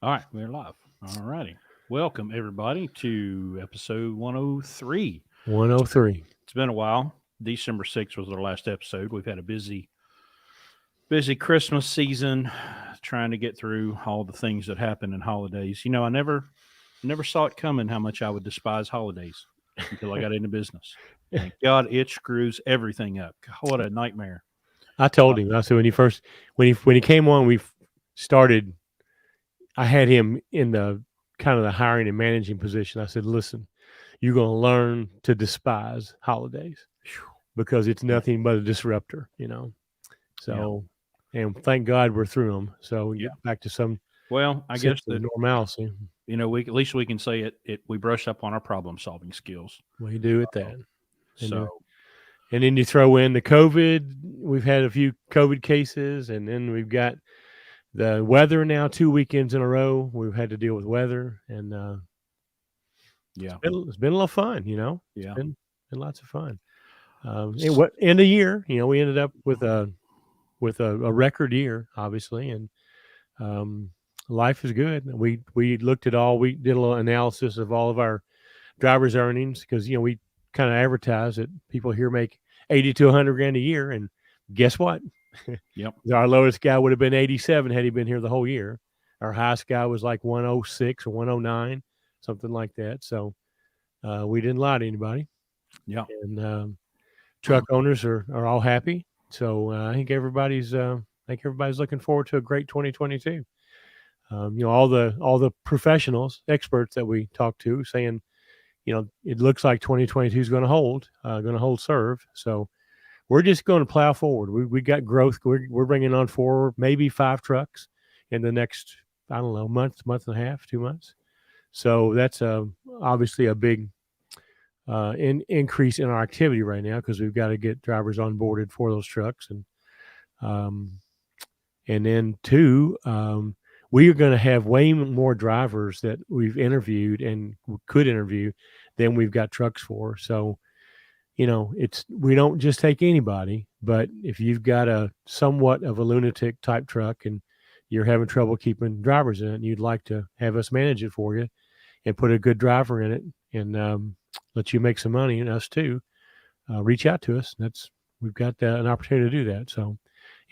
All right, we're live. All righty. Welcome, everybody, to episode 103. 103. It's been a while. December 6th was our last episode. We've had a busy Christmas season trying to get through all the things that happen in holidays. I never saw it coming how much I would despise holidays until I got into business. And God, it screws everything up. God, what a nightmare. I told him. I said when he came on, started. I had him in the kind of the hiring and managing position. I said, "Listen, you're going to learn to despise holidays because it's Yeah. nothing but a disruptor, you know." Yeah. So, and thank God we're through them. So we Yeah. get back to some Well, I sense guess of that normalcy. we at least we can say we brush up on our problem solving skills. We do it Uh, that, and so then you throw in the COVID. We've had a few COVID cases, and then we've got the weather now 2 weekends in a row. We've had to deal with weather, and yeah, it's been a lot of fun. It's yeah. been lots of fun. And what end of year? We ended up with a record year, obviously, and um, life is good. We looked at all. We did a little analysis of all of our drivers' earnings because we kind of advertise that people here make 80 to 100 grand a year, and guess what? Yep. Our lowest guy would have been 87 had he been here the whole year. Our highest guy was like 106 or 109, something like that. So we didn't lie to anybody. Yeah. And truck owners are all happy. So I think everybody's looking forward to a great 2022. All the professionals, experts that we talk to, saying, it looks like 2022 is going to hold serve. So we're just going to plow forward. We got growth. We're bringing on 4, maybe 5 trucks in the next, I don't know, month and a half, 2 months. So that's obviously a big increase in our activity right now because we've got to get drivers onboarded for those trucks, um, and then two, we are going to have way more drivers that we've interviewed and could interview than we've got trucks for. So we don't just take anybody, but if you've got a somewhat of a lunatic type truck and you're having trouble keeping drivers in it, and you'd like to have us manage it for you and put a good driver in it and let you make some money and us too, reach out to us. We've got an opportunity to do that. So,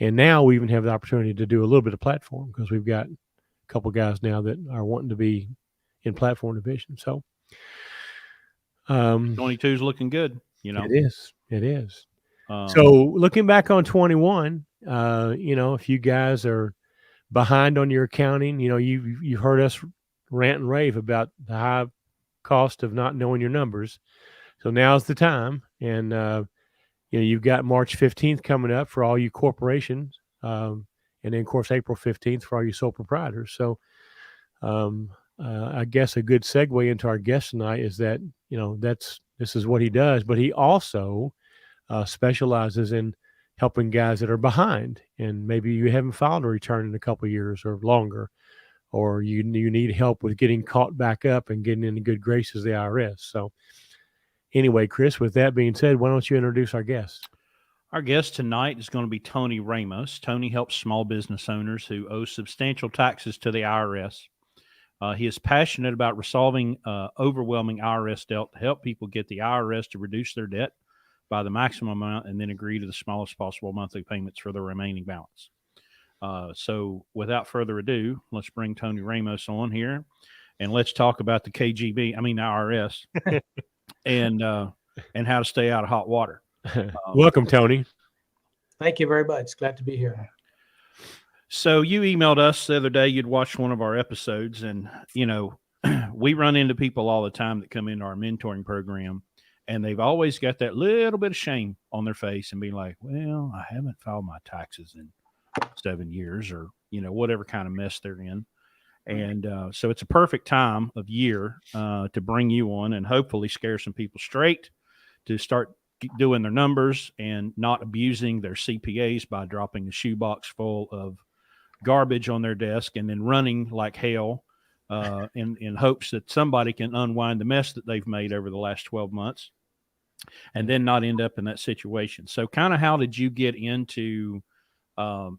and now we even have the opportunity to do a little bit of platform because we've got a couple guys now that are wanting to be in platform division. So, 22 is looking good. it is. So looking back on 21, if you guys are behind on your accounting, you've heard us rant and rave about the high cost of not knowing your numbers. So now's the time, and you've got March 15th coming up for all you corporations, and then of course April 15th for all you sole proprietors. So I guess a good segue into our guest tonight is that this is what he does, but he also specializes in helping guys that are behind, and maybe you haven't filed a return in a couple of years or longer, or you need help with getting caught back up and getting in the good graces of the IRS. So anyway, Chris, with that being said, why don't you introduce our guest? Our guest tonight is going to be Tony Ramos. Tony helps small business owners who owe substantial taxes to the IRS. He is passionate about resolving overwhelming IRS debt to help people get the IRS to reduce their debt by the maximum amount and then agree to the smallest possible monthly payments for the remaining balance. So without further ado, let's bring Tony Ramos on here and let's talk about the IRS and how to stay out of hot water. Welcome, Tony. Thank you very much. Glad to be here. So you emailed us the other day, you'd watched one of our episodes, and, we run into people all the time that come into our mentoring program, and they've always got that little bit of shame on their face and be like, well, I haven't filed my taxes in 7 years or, whatever kind of mess they're in. And so it's a perfect time of year to bring you on and hopefully scare some people straight to start doing their numbers and not abusing their CPAs by dropping a shoebox full of garbage on their desk and then running like hell in hopes that somebody can unwind the mess that they've made over the last 12 months and then not end up in that situation. So kind of how did you get into, kind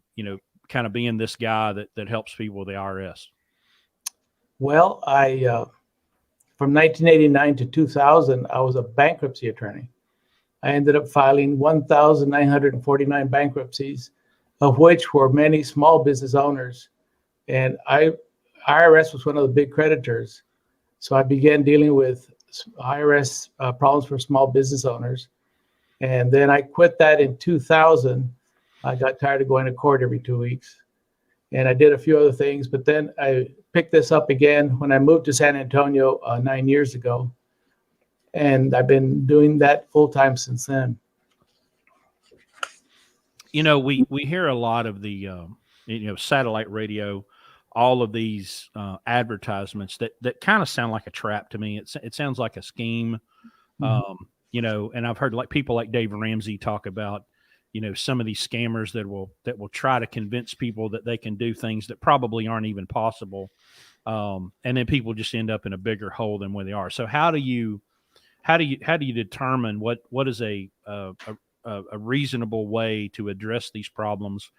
of being this guy that helps people with the IRS? Well, from 1989 to 2000, I was a bankruptcy attorney. I ended up filing 1,949 bankruptcies, of which were many small business owners. And IRS was one of the big creditors. So I began dealing with IRS problems for small business owners. And then I quit that in 2000. I got tired of going to court every 2 weeks. And I did a few other things, but then I picked this up again when I moved to San Antonio 9 years ago. And I've been doing that full time since then. You know, we hear a lot of the, satellite radio, all of these advertisements that kind of sound like a trap to me. It sounds like a scheme, and I've heard like people like Dave Ramsey talk about, some of these scammers that will try to convince people that they can do things that probably aren't even possible. And then people just end up in a bigger hole than where they are. So how do you determine what is a reasonable way to address these problems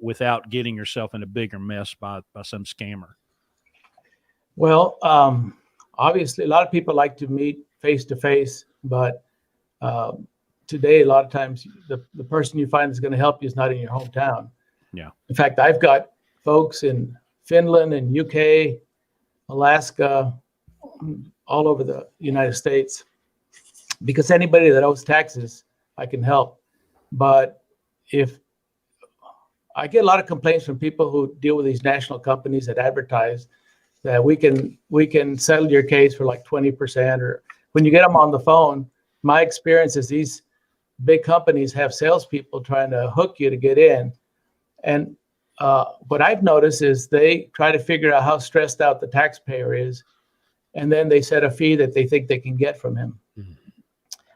without getting yourself in a bigger mess by some scammer? Well, obviously, a lot of people like to meet face to face, but today, a lot of times, the person you find that's going to help you is not in your hometown. Yeah. In fact, I've got folks in Finland and UK, Alaska, all over the United States, because anybody that owes taxes, I can help. But if I get a lot of complaints from people who deal with these national companies that advertise that we can settle your case for like 20%, or when you get them on the phone, my experience is these big companies have salespeople trying to hook you to get in. And what I've noticed is they try to figure out how stressed out the taxpayer is, and then they set a fee that they think they can get from him. Mm-hmm.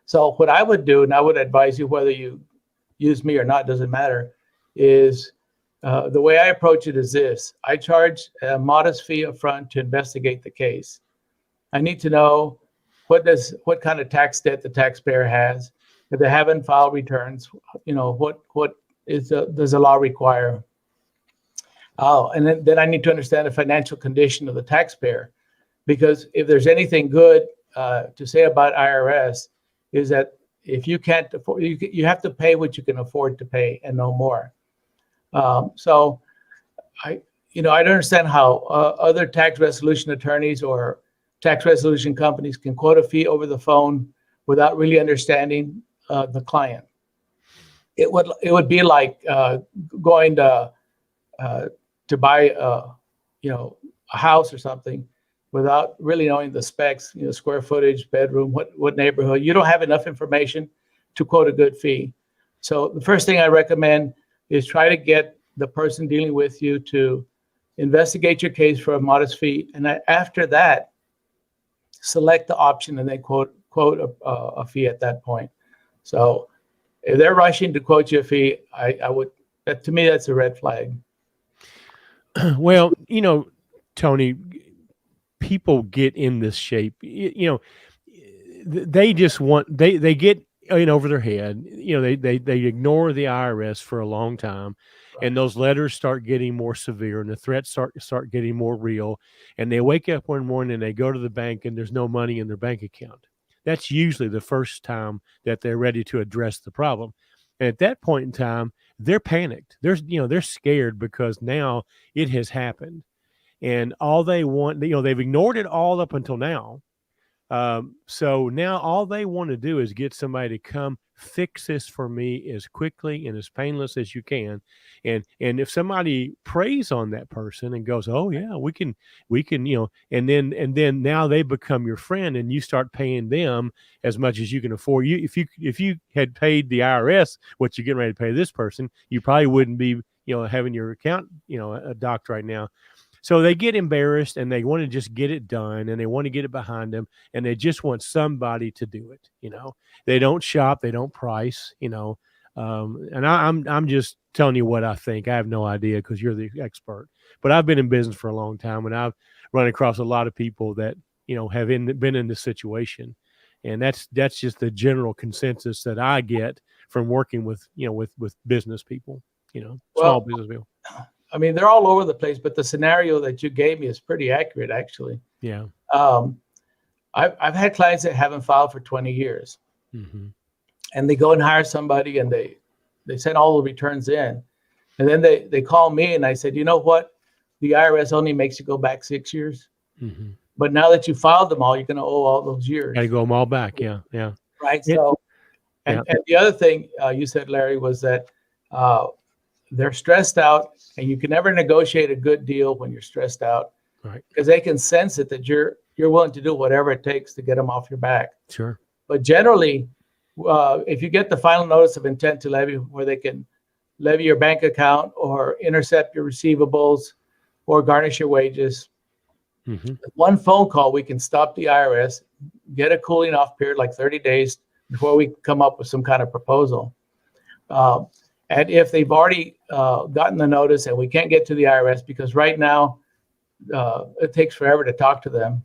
So what I would do, and I would advise you, whether you use me or not, doesn't matter, is the way I approach it is this. I charge a modest fee up front to investigate the case. I need to know what kind of tax debt the taxpayer has. If they haven't filed returns, what does the law require? Oh, and then I need to understand the financial condition of the taxpayer, because if there's anything good to say about IRS, is that if you can't afford, you have to pay what you can afford to pay and no more. So I don't understand how other tax resolution attorneys or tax resolution companies can quote a fee over the phone without really understanding the client. It would be like going to buy a house or something without really knowing the specs, square footage, bedroom, what neighborhood. You don't have enough information to quote a good fee. So the first thing I recommend is try to get the person dealing with you to investigate your case for a modest fee. And after that, select the option and then quote a fee at that point. So if they're rushing to quote you a fee, I would, to me, that's a red flag. Well, Tony, people get in this shape, they just want, they get in over their head, they ignore the IRS for a long time. Right. And those letters start getting more severe and the threats start getting more real. And they wake up one morning and they go to the bank and there's no money in their bank account. That's usually the first time that they're ready to address the problem. And at that point in time, they're panicked. They're scared because now it has happened. And all they want, they've ignored it all up until now. So now all they want to do is get somebody to come fix this for me as quickly and as painless as you can. And if somebody preys on that person and goes, oh yeah, we can, and then now they become your friend and you start paying them as much as you can afford. If you had paid the IRS what you're getting ready to pay this person, you probably wouldn't be, having your account, docked right now. So they get embarrassed and they want to just get it done and they want to get it behind them and they just want somebody to do it. They don't shop, they don't price, and I'm just telling you what I think. I have no idea because you're the expert, but I've been in business for a long time and I've run across a lot of people that, have been in this situation. And that's just the general consensus that I get from working with, with business people, small business people. I mean, they're all over the place, but the scenario that you gave me is pretty accurate, actually. Yeah. I've had clients that haven't filed for 20 years, and they go and hire somebody, and they send all the returns in, and then they call me, and I said, you know what? The IRS only makes you go back 6 years, but now that you filed them all, you're going to owe all those years. Got to go them all back. Yeah. Yeah. Right. So, and the other thing you said, Larry, was that they're stressed out, and you can never negotiate a good deal when you're stressed out, right? Because they can sense it that you're willing to do whatever it takes to get them off your back. Sure. But generally, if you get the final notice of intent to levy, where they can levy your bank account or intercept your receivables or garnish your wages, with one phone call, we can stop the IRS, get a cooling off period like 30 days before we come up with some kind of proposal. And if they've already gotten the notice and we can't get to the IRS because right now it takes forever to talk to them,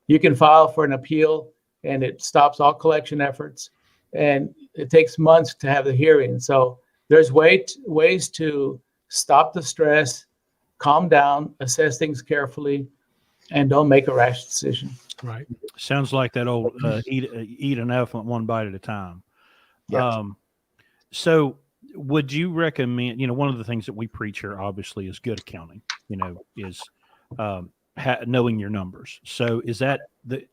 you can file for an appeal, and it stops all collection efforts, and it takes months to have the hearing. So there's ways to stop the stress, calm down, assess things carefully, and don't make a rash decision. Right. Sounds like that old eat an elephant one bite at a time. Yes. So would you recommend, one of the things that we preach here obviously is good accounting, is knowing your numbers. So is that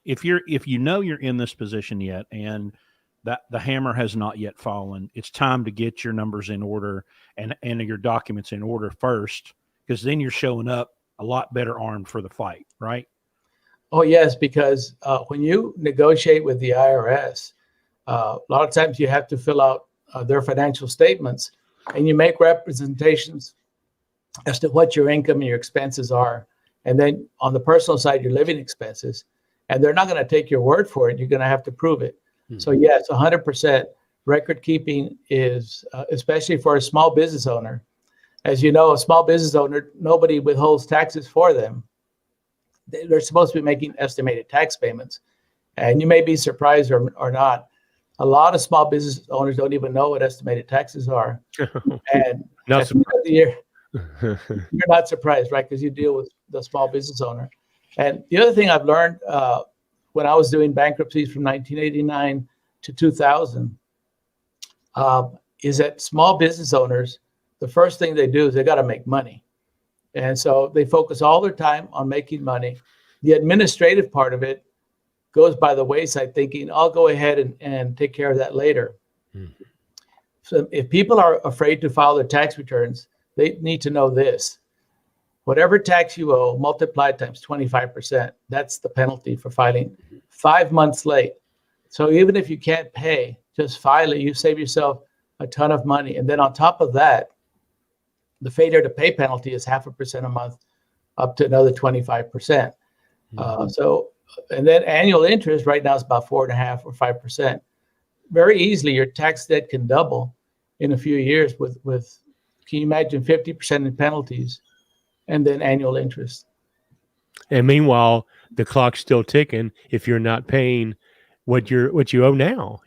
if you know you're in this position yet and that the hammer has not yet fallen, it's time to get your numbers in order and your documents in order first, because then you're showing up a lot better armed for the fight, right? Oh, yes, because when you negotiate with the IRS, a lot of times you have to fill out their financial statements, and you make representations as to what your income and your expenses are. And then on the personal side, your living expenses, and they're not going to take your word for it. You're going to have to prove it. So yes, 100% record keeping is, especially for a small business owner. As you know, a small business owner, nobody withholds taxes for them. They're supposed to be making estimated tax payments. And you may be surprised or not. A lot of small business owners don't even know what estimated taxes are. And Not at the end of the year, you're not surprised, right? Because you deal with the small business owner. And the other thing I've learned when I was doing bankruptcies from 1989 to 2000 is that small business owners, the first thing they do is they got to make money. And so they focus all their time on making money. The administrative part of it goes by the wayside, thinking, I'll go ahead and take care of that later. So if people are afraid to file their tax returns, they need to know this. Whatever tax you owe, multiplied times 25%, that's the penalty for filing 5 months late. So even if you can't pay, just file it. You save yourself a ton of money. And then on top of that, the failure to pay penalty is 0.5% a month, up to another 25%. And then annual interest right now is about 4.5 or 5%. Very easily, your tax debt can double in a few years with can you imagine 50% in penalties and then annual interest. And meanwhile, the clock's still ticking if you're not paying what you owe now,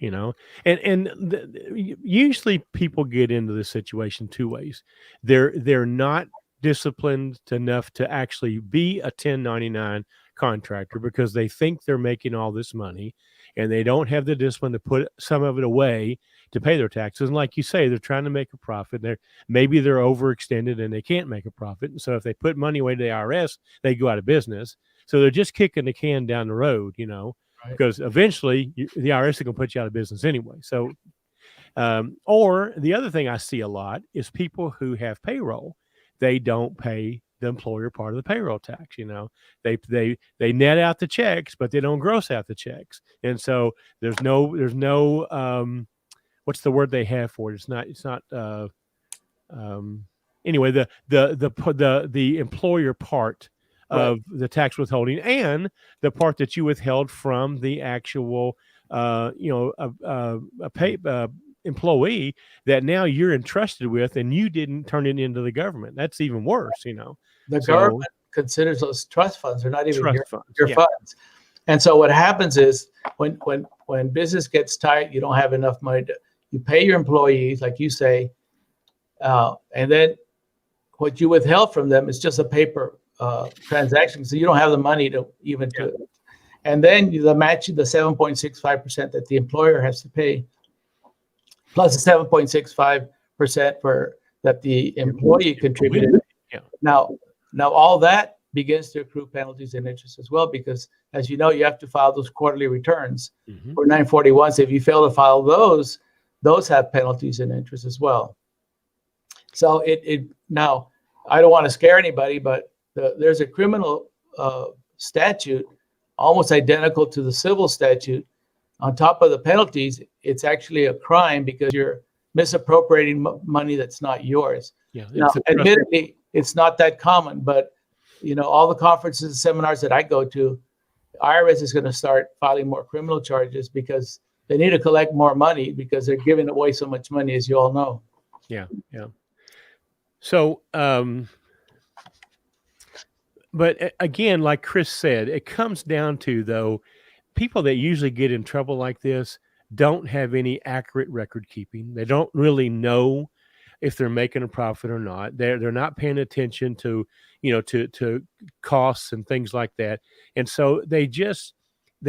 usually people get into this situation two ways. They're not disciplined enough to actually be a 1099 contractor because they think they're making all this money, and they don't have the discipline to put some of it away to pay their taxes. And like you say, they're trying to make a profit. Maybe they're overextended and they can't make a profit. And so if they put money away to the IRS, they go out of business. So they're just kicking the can down the road, because eventually the IRS is going to put you out of business anyway. So, or the other thing I see a lot is people who have payroll. They don't pay the employer part of the payroll tax. They net out the checks, but they don't gross out the checks. And so there's no what's the word they have for it? Anyway, the employer part of the tax withholding and the part that you withheld from the actual employee that now you're entrusted with, and you didn't turn it into the government. That's even worse. The government considers those trust funds. They're not even your yeah. funds. And so what happens is when business gets tight, you don't have enough money you pay your employees, like you say, and then what you withheld from them is just a paper transaction. So you don't have the money to even to, and then the matching, the 7.65% that the employer has to pay, plus the 7.65% for that the employee contributed. Yeah. Now all that begins to accrue penalties and interest as well, because as you know, you have to file those quarterly returns for 941s. If you fail to file those have penalties and interest as well. So it now, I don't want to scare anybody, but there's a criminal statute almost identical to the civil statute. On top of the penalties, it's actually a crime because you're misappropriating money that's not yours. Yeah. Now, admittedly, it's not that common, but all the conferences and seminars that I go to, IRS is going to start filing more criminal charges because they need to collect more money because they're giving away so much money, as you all know. Yeah. So, but again, like Chris said, it comes down to, though, people that usually get in trouble like this don't have any accurate record keeping. They don't really know if they're making a profit or not. They're not paying attention to, to costs and things like that. And so they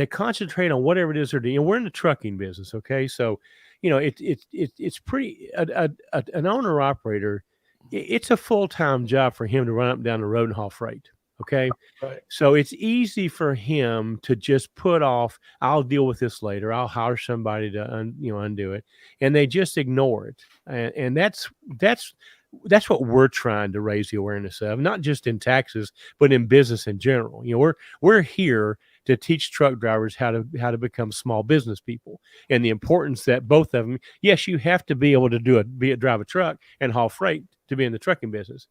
concentrate on whatever it is they're doing. We're in the trucking business. Okay. So, it's pretty, an owner operator, it's a full-time job for him to run up and down the road and haul freight. Okay. Right. So it's easy for him to just put off, I'll deal with this later. I'll hire somebody to undo it. And they just ignore it. And that's what we're trying to raise the awareness of, not just in taxes, but in business in general. We're here to teach truck drivers how to become small business people, and the importance that both of them, yes, you have to be able to drive a truck and haul freight to be in the trucking business.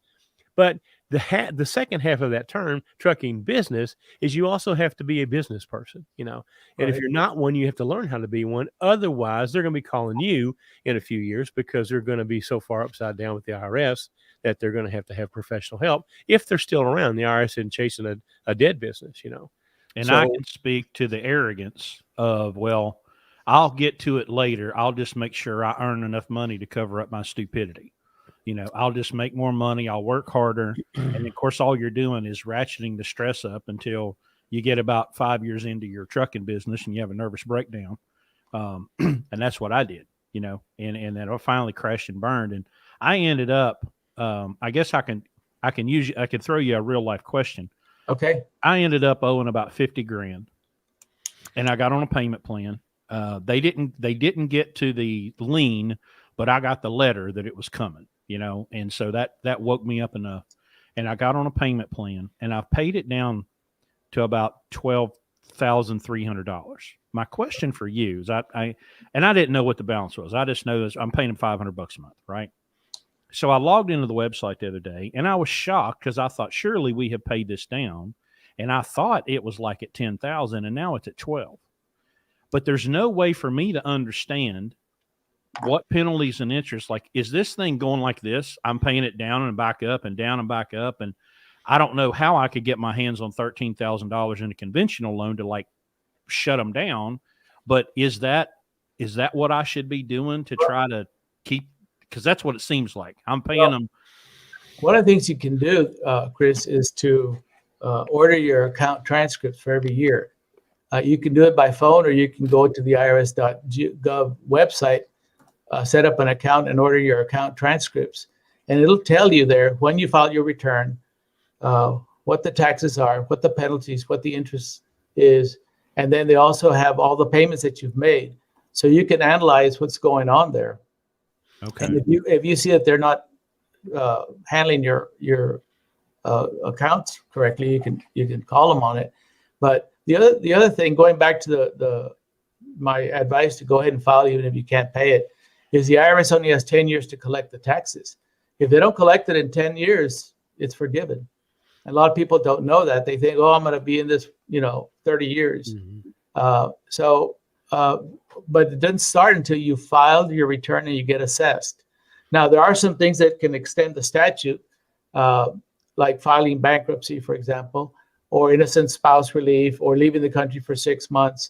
But the second half of that term, trucking business, is you also have to be a business person, and if you're not one, you have to learn how to be one. Otherwise, they're going to be calling you in a few years because they're going to be so far upside down with the IRS that they're going to have professional help if they're still around. The IRS isn't chasing a dead business, And I can speak to the arrogance of, well, I'll get to it later. I'll just make sure I earn enough money to cover up my stupidity. I'll just make more money. I'll work harder. And of course, all you're doing is ratcheting the stress up until you get about 5 years into your trucking business and you have a nervous breakdown. And that's what I did, and then I finally crashed and burned. And I ended up, I guess I can throw you a real life question. Okay. I ended up owing about $50,000 and I got on a payment plan. They didn't get to the lien, but I got the letter that it was coming. And so that woke me up enough, and I got on a payment plan, and I've paid it down to about $12,300. My question for you is, I didn't know what the balance was. I just know this, I'm paying $500 a month, right? So I logged into the website the other day, and I was shocked because I thought surely we have paid this down, and I thought it was like at 10,000, and now it's at 12. But there's no way for me to understand what penalties and interest, like, is this thing going like this? I'm paying it down and back up and down and back up. And I don't know how I could get my hands on $13,000 in a conventional loan to like shut them down. But is that what I should be doing to try to keep, because that's what it seems like. I'm paying them. One of the things you can do, Chris, is to order your account transcripts for every year. You can do it by phone, or you can go to the irs.gov website, set up an account and order your account transcripts. And it'll tell you there when you file your return, what the taxes are, what the penalties, what the interest is. And then they also have all the payments that you've made. So you can analyze what's going on there. Okay. And if you see that they're not handling your accounts correctly, you can call them on it. But the other thing, going back to my advice to go ahead and file even if you can't pay it, is the IRS only has 10 years to collect the taxes. If they don't collect it in 10 years, it's forgiven. A lot of people don't know that. They think, oh, I'm going to be in this, 30 years. Mm-hmm. But it doesn't start until you filed your return and you get assessed. Now, there are some things that can extend the statute, like filing bankruptcy, for example, or innocent spouse relief, or leaving the country for 6 months,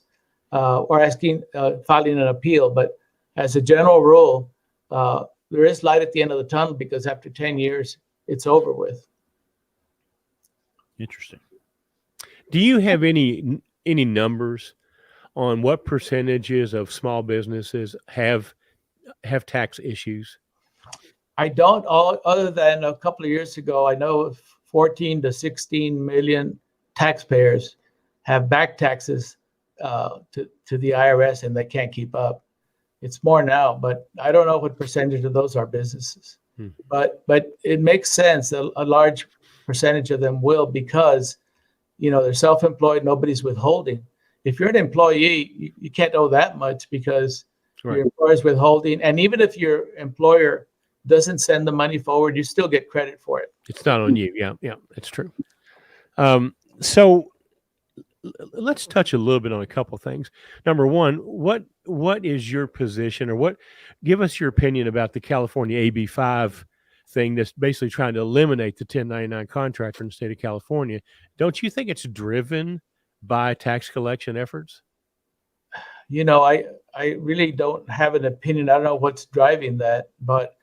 or filing an appeal. But as a general rule, there is light at the end of the tunnel, because after 10 years, it's over with. Interesting. Do you have any numbers on what percentages of small businesses have tax issues? I don't, other than a couple of years ago, I know 14 to 16 million taxpayers have back taxes to the IRS, and they can't keep up. It's more now, but I don't know what percentage of those are businesses. But it makes sense that a large percentage of them will, because they're self-employed, nobody's withholding. If you're an employee, you can't owe that much because your employer's withholding. And even if your employer doesn't send the money forward, you still get credit for it. It's not on you. Yeah, it's true. So let's touch a little bit on a couple things. Number one, what is your position, or give us your opinion about the California AB5 thing that's basically trying to eliminate the 1099 contractor in the state of California? Don't you think it's driven by tax collection efforts? I really don't have an opinion. I don't know what's driving that, but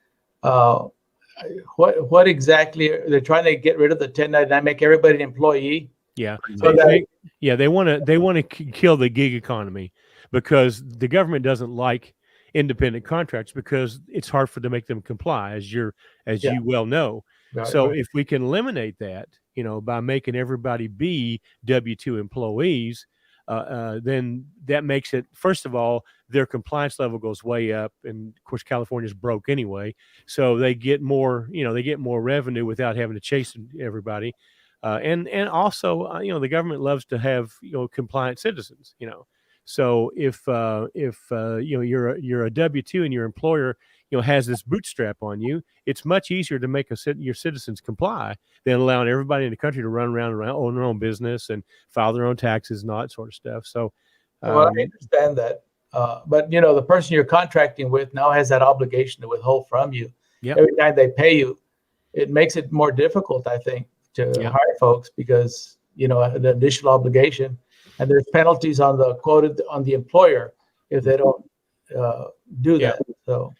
what exactly they're trying to get rid of the 1099, make everybody an employee? Yeah. So they want to kill the gig economy, because the government doesn't like independent contracts because it's hard for them to make them comply, as you well know. So if we can eliminate that, by making everybody be W-2 employees, then that makes it, first of all, their compliance level goes way up, and of course California's broke anyway, so they get more revenue without having to chase everybody. And also, the government loves to have compliant citizens. So if you're a W-2 and your employer has this bootstrap on you, it's much easier to make your citizens comply than allowing everybody in the country to run around own their own business and file their own taxes and all that sort of stuff. So, well, I understand that, but the person you're contracting with now has that obligation to withhold from you. Every time they pay you. It makes it more difficult, I think, to hire folks, because the additional obligation, and there's penalties on the employer if they don't do that. So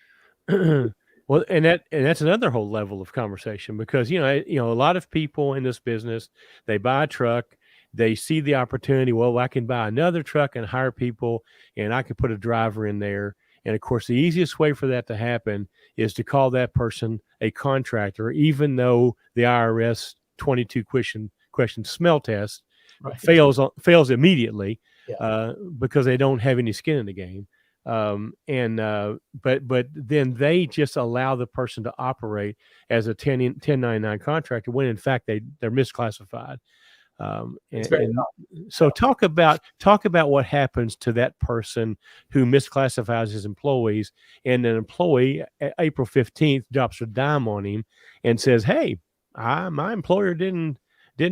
well, and that's another whole level of conversation, because a lot of people in this business, they buy a truck, they see the opportunity. Well, I can buy another truck and hire people, and I can put a driver in there. And of course, the easiest way for that to happen is to call that person a contractor, even though the IRS 22 question smell test fails immediately, because they don't have any skin in the game. But then they just allow the person to operate as a 1099 contractor when in fact they're misclassified. So talk about what happens to that person who misclassifies his employees, and an employee April 15th drops a dime on him and says, "Hey, my employer didn't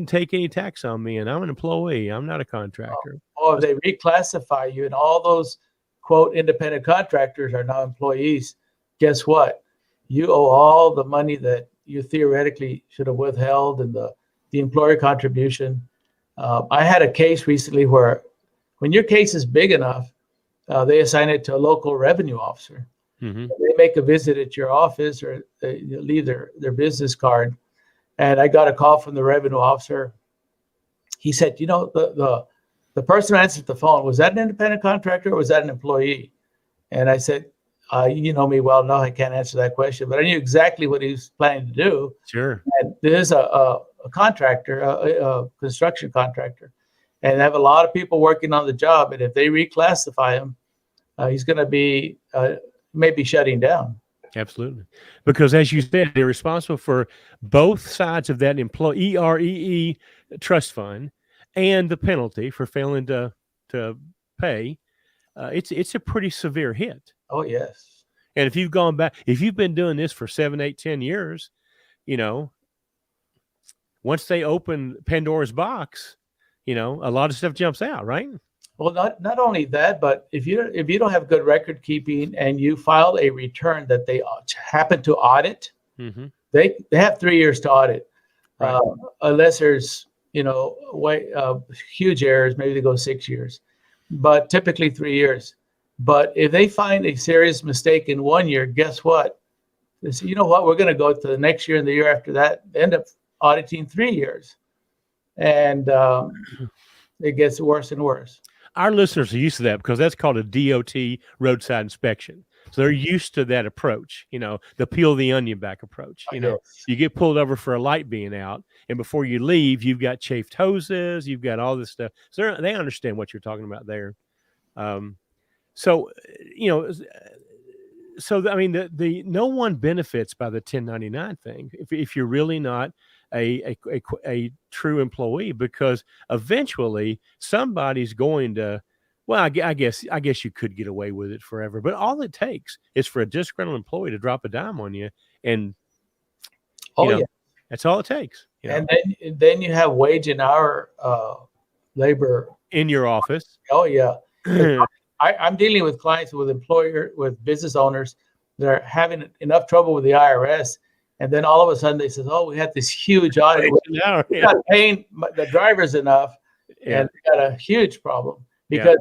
take any tax on me, and I'm an employee. I'm not a contractor." If they reclassify you and all those quote independent contractors are now employees, guess what? You owe all the money that you theoretically should have withheld, and the employer contribution. I had a case recently where, when your case is big enough, they assign it to a local revenue officer. Mm-hmm. They make a visit at your office, or they leave their business card. And I got a call from the revenue officer. He said, the person who answered the phone, was that an independent contractor or was that an employee? And I said, you know me well, no, I can't answer that question, but I knew exactly what he was planning to do. Sure. And there's a contractor, a construction contractor, and they have a lot of people working on the job. And if they reclassify him, he's going to be maybe shutting down. Absolutely. Because as you said, they're responsible for both sides of that employee EREE trust fund and the penalty for failing to pay. It's a pretty severe hit. Oh, yes. And if you've been doing this for 7, 8, 10 years, once they open Pandora's box, a lot of stuff jumps out, right? Well, not only that, but if you don't have good record keeping and you file a return that they happen to audit, mm-hmm. they have 3 years to audit, right. Unless there's huge errors, maybe they go 6 years, but typically 3 years. But if they find a serious mistake in 1 year, guess what? They say, you know what, we're going to go to the next year and the year after that, end up auditing 3 years. And it gets worse and worse. Our listeners are used to that because that's called a DOT roadside inspection. So they're used to that approach, the peel the onion back approach. Yes. You get pulled over for a light being out, and before you leave, you've got chafed hoses, you've got all this stuff. So they understand what you're talking about there. So I mean, the no one benefits by the 1099 thing if you're really not a true employee, because eventually somebody's going to. Well, I guess you could get away with it forever, but all it takes is for a disgruntled employee to drop a dime on you, and that's all it takes. And then you have wage and hour labor in your office. Oh yeah. I'm dealing with clients, with business owners that are having enough trouble with the IRS, and then all of a sudden they say, "Oh, we had this huge audit. We're not paying the drivers enough, and we got a huge problem because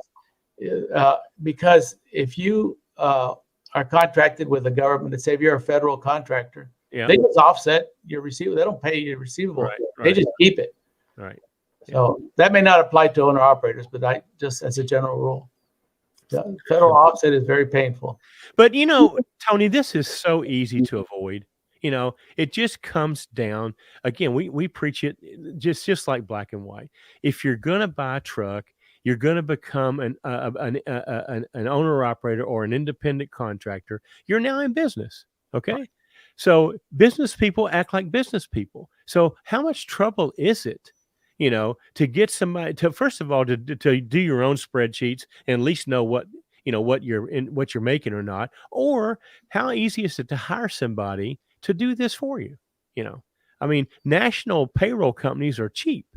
if you are contracted with the government, let's say if you're a federal contractor, they just offset your receivable. They don't pay your receivable. Right. They just keep it. Right. So that may not apply to owner operators, but just as a general rule. The federal offset is very painful. But, Tony, this is so easy to avoid. It just comes down, again, we preach it just like black and white. If you're going to buy a truck, you're going to become an owner operator or an independent contractor. You're now in business. Okay. Right. So business people act like business people. So how much trouble is it? To get somebody to, first of all, to do your own spreadsheets and at least know what you're making or not, or how easy is it to hire somebody to do this for you? I mean, national payroll companies are cheap,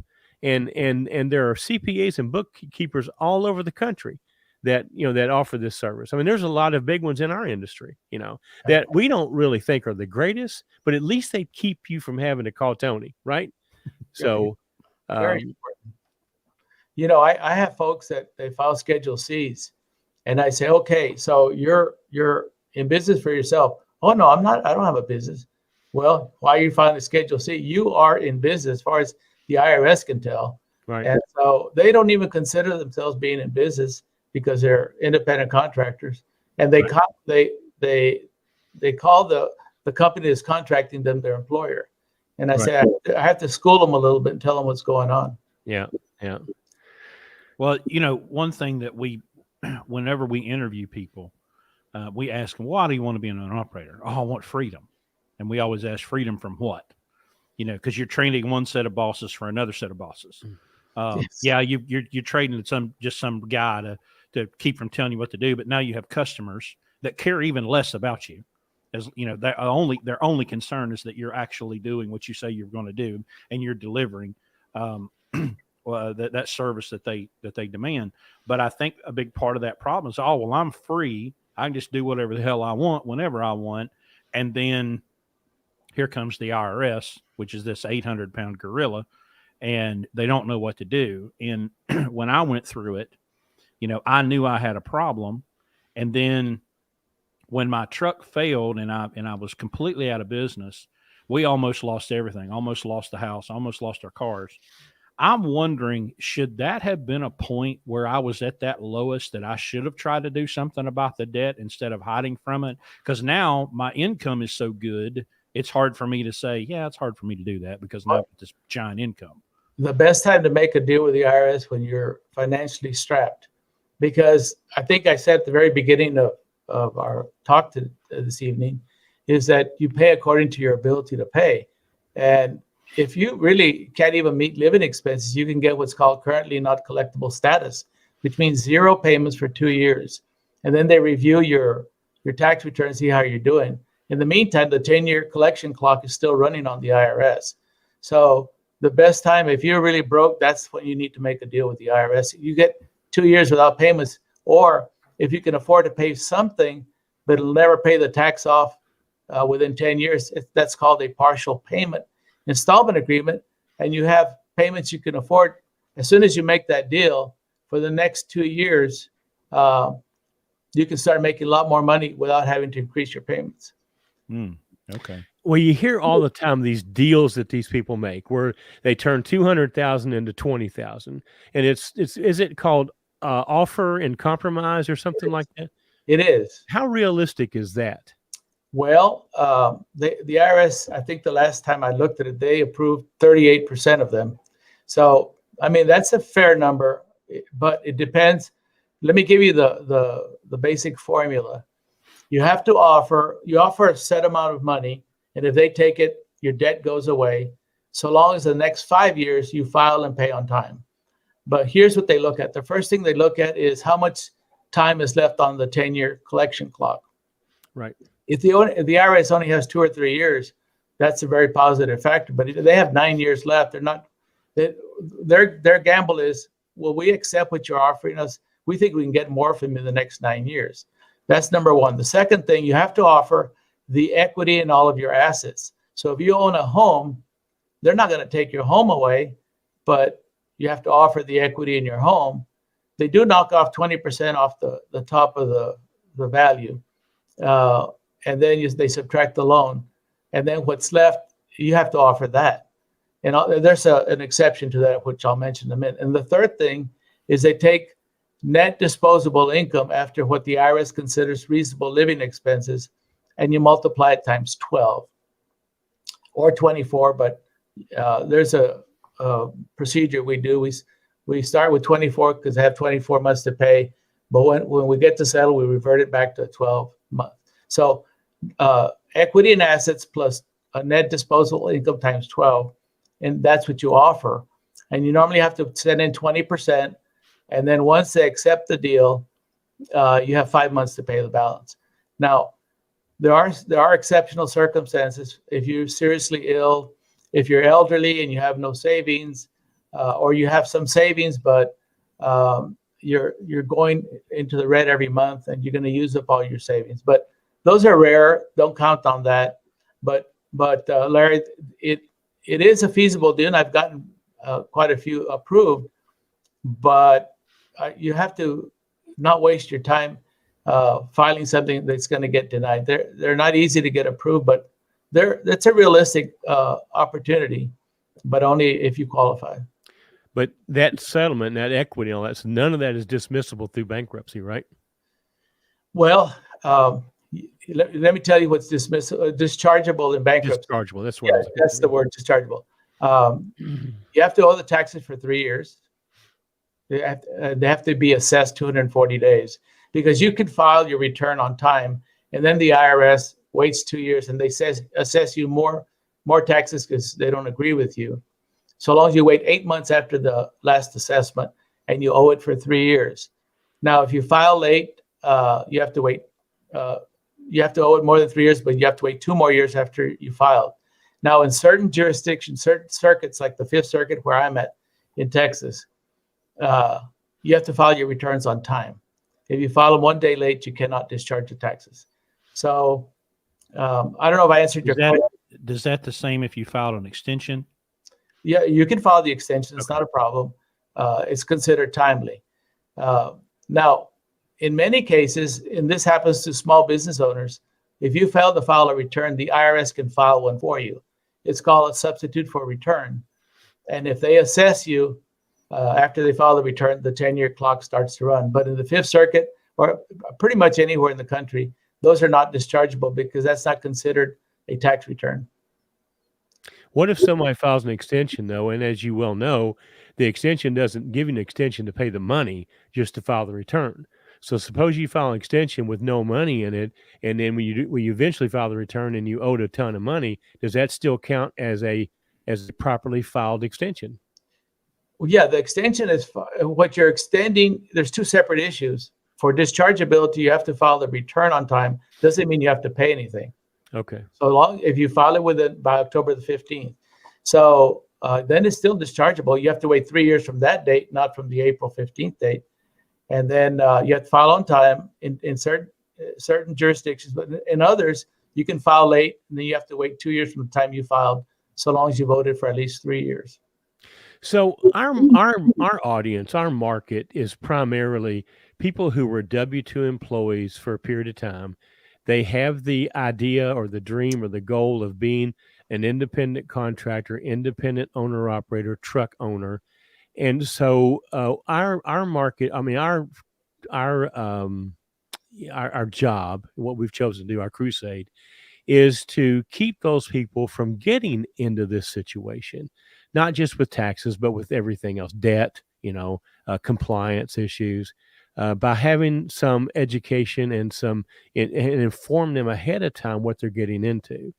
and there are CPAs and bookkeepers all over the country that offer this service. I mean, there's a lot of big ones in our industry, that we don't really think are the greatest, but at least they keep you from having to call Tony, right? So. Very important. I have folks that they file Schedule Cs, and I say, okay, so you're in business for yourself. Oh no, I'm not. I don't have a business. Well, why are you filing the Schedule C? You are in business, as far as the IRS can tell. Right. And so they don't even consider themselves being in business because they're independent contractors, and they call the company that's contracting them their employer. And I say, I have to school them a little bit and tell them what's going on. Yeah. Yeah. Well, one thing that whenever we interview people, we ask them, why do you want to be an operator? Oh, I want freedom. And we always ask, freedom from what? Because you're training one set of bosses for another set of bosses. Yes. Yeah, you're trading some guy to keep from telling you what to do. But now you have customers that care even less about you. As their only concern is that you're actually doing what you say you're going to do, and you're delivering that service that they demand. But I think a big part of that problem is, I'm free. I can just do whatever the hell I want whenever I want. And then here comes the IRS, which is this 800-pound gorilla, and they don't know what to do. And when I went through it, I knew I had a problem, and then when my truck failed and I was completely out of business, we almost lost everything, almost lost the house, almost lost our cars. I'm wondering, should that have been a point where I was at that lowest that I should have tried to do something about the debt instead of hiding from it? Because now my income is so good, it's hard for me to say, it's hard for me to do that because now with this giant income. The best time to make a deal with the IRS when you're financially strapped, because I think I said at the very beginning of our talk this evening, is that you pay according to your ability to pay. And if you really can't even meet living expenses, you can get what's called currently not collectible status, which means 0 payments for 2 years. And then they review your tax return, see how you're doing. In the meantime, the 10-year collection clock is still running on the IRS. So the best time, if you're really broke, that's when you need to make a deal with the IRS. You get 2 years without payments, or if you can afford to pay something, but it'll never pay the tax off within 10 years, that's called a partial payment installment agreement. And you have payments you can afford. As soon as you make that deal for the next 2 years, you can start making a lot more money without having to increase your payments. Okay. Well, you hear all the time these deals that these people make where they turn 200,000 into 20,000, and is it called offer and compromise or something like that? It is. How realistic is that? Well, the IRS, I think the last time I looked at it, they approved 38% of them. So, I mean, that's a fair number, but it depends. Let me give you the basic formula. You offer a set amount of money, and if they take it, your debt goes away, so long as the next 5 years you file and pay on time. But here's what they look at. The first thing they look at is how much time is left on the 10-year collection clock. Right. If the IRS only has 2 or 3 years, that's a very positive factor. But if they have 9 years left, their gamble is, well, we accept what you're offering us. We think we can get more from you in the next 9 years. That's number one. The second thing, you have to offer the equity in all of your assets. So if you own a home, they're not going to take your home away, but you have to offer the equity in your home. They do knock off 20% off the top of the value. And then they subtract the loan. And then what's left, you have to offer that. And there's an exception to that, which I'll mention in a minute. And the third thing is they take net disposable income after what the IRS considers reasonable living expenses, and you multiply it times 12 or 24. But there's a procedure we do. We start with 24 because they have 24 months to pay. But when we get to settle, we revert it back to 12 months. So equity and assets plus a net disposable income times 12, and that's what you offer. And you normally have to send in 20%, and then once they accept the deal, you have 5 months to pay the balance. Now, there are exceptional circumstances. If you're seriously ill, if you're elderly and you have no savings, or you have some savings but you're going into the red every month and you're going to use up all your savings. But those are rare. Don't count on that. But Larry, it is a feasible deal, and I've gotten quite a few approved. But you have to not waste your time filing something that's going to get denied. They're not easy to get approved, but that's a realistic opportunity, but only if you qualify. But that settlement, that equity, and all that, so none of that is dismissible through bankruptcy, right? Well, let me tell you what's dischargeable in bankruptcy. Dischargeable. That's what. Yeah, that's the word, dischargeable. You have to owe the taxes for 3 years. They have to be assessed 240 days, because you can file your return on time, and then the IRS waits 2 years and they assess you more taxes because they don't agree with you. So long as you wait 8 months after the last assessment and you owe it for 3 years. Now, if you file late, you have to wait. You have to owe it more than 3 years, but you have to wait 2 more years after you filed. Now, in certain jurisdictions, certain circuits, like the Fifth Circuit where I'm at in Texas, you have to file your returns on time. If you file them 1 day late, you cannot discharge the taxes. So I don't know if I answered your question. Does that the same if you filed an extension? Yeah, you can file the extension. It's not a problem. It's considered timely. Now, in many cases, and this happens to small business owners, if you fail to file a return, the IRS can file one for you. It's called a substitute for return. And if they assess you after they file the return, the 10-year clock starts to run. But in the Fifth Circuit, or pretty much anywhere in the country, those are not dischargeable because that's not considered a tax return. What if somebody files an extension, though, and as you well know, the extension doesn't give you an extension to pay the money, just to file the return. So suppose you file an extension with no money in it, and then when you eventually file the return and you owed a ton of money, does that still count as a properly filed extension? Well, yeah, the extension is what you're extending. There's two separate issues. For dischargeability, you have to file the return on time. Doesn't mean you have to pay anything. Okay. So long if you file it by October the 15th. So then it's still dischargeable. You have to wait 3 years from that date, not from the April 15th date. And then you have to file on time in certain jurisdictions, but in others, you can file late, and then you have to wait 2 years from the time you filed, so long as you voted for at least 3 years. So our audience, our market is primarily people who were W-2 employees for a period of time. they have the idea or the dream or the goal of being an independent contractor, independent owner operator, truck owner. And so our market, I mean, our job, what we've chosen to do, our crusade, is to keep those people from getting into this situation, not just with taxes, but with everything else, debt, compliance issues, by having some education and and inform them ahead of time what they're getting into.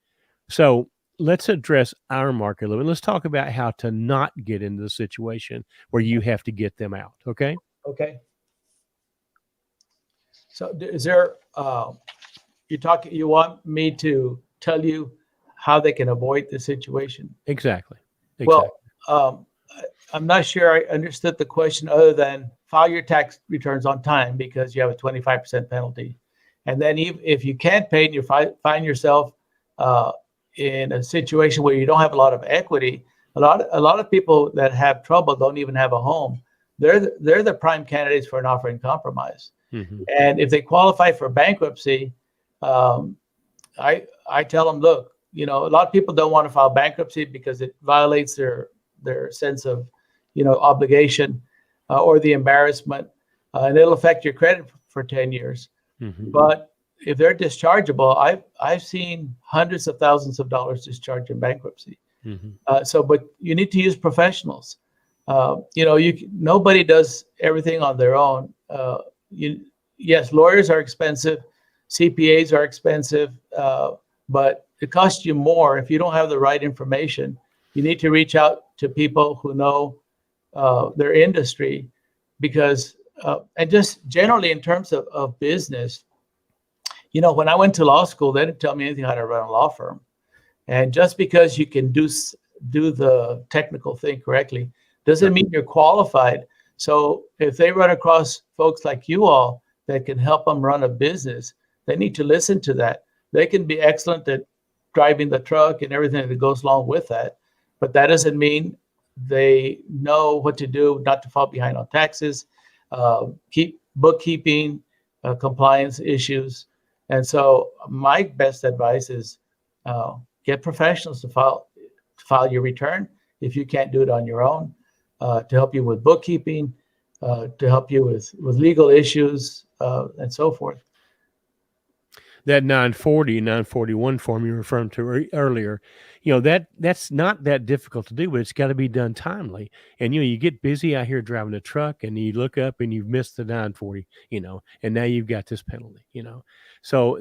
So let's address our market a little bit. Let's talk about how to not get into the situation where you have to get them out. Okay. Okay. So is there, you want me to tell you how they can avoid the situation? Exactly. Well, I'm not sure I understood the question other than file your tax returns on time because you have a 25% penalty. And then if you can't pay and you find yourself in a situation where you don't have a lot of equity, a lot of people that have trouble don't even have a home. They're the prime candidates for an offer in compromise. Mm-hmm. And if they qualify for bankruptcy, I tell them, look, a lot of people don't want to file bankruptcy because it violates their sense of, obligation or the embarrassment, and it'll affect your credit for 10 years. Mm-hmm. But if they're dischargeable, I've seen hundreds of thousands of dollars discharged in bankruptcy. Mm-hmm. But you need to use professionals. Nobody does everything on their own. Yes, lawyers are expensive, CPAs are expensive, but it costs you more if you don't have the right information. You need to reach out to people who know their industry, because and just generally in terms of business, when I went to law school, they didn't tell me anything how to run a law firm. And just because you can do the technical thing correctly doesn't mean you're qualified. So if they run across folks like you all that can help them run a business, they need to listen to that. They can be excellent at driving the truck and everything that goes along with that, but that doesn't mean they know what to do not to fall behind on taxes, keep bookkeeping, compliance issues. And so my best advice is get professionals to file your return if you can't do it on your own, to help you with bookkeeping, to help you with legal issues, and so forth. That 940, 941 form you referred to earlier, that's not that difficult to do, but it's got to be done timely. And, you get busy out here driving a truck and you look up and you've missed the 940, and now you've got this penalty, So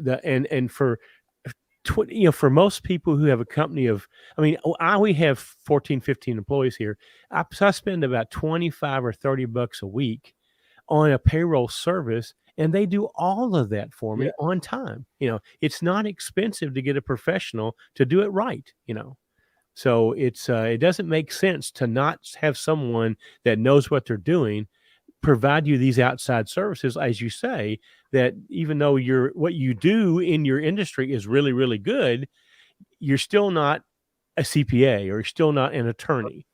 for most people who have a company of, we have 14, 15 employees here. I spend about 25 or 30 bucks a week on a payroll service, and they do all of that for me on time. It's not expensive to get a professional to do it right, So it doesn't make sense to not have someone that knows what they're doing provide you these outside services, as you say, that even though what you do in your industry is really, really good, you're still not a CPA or you're still not an attorney,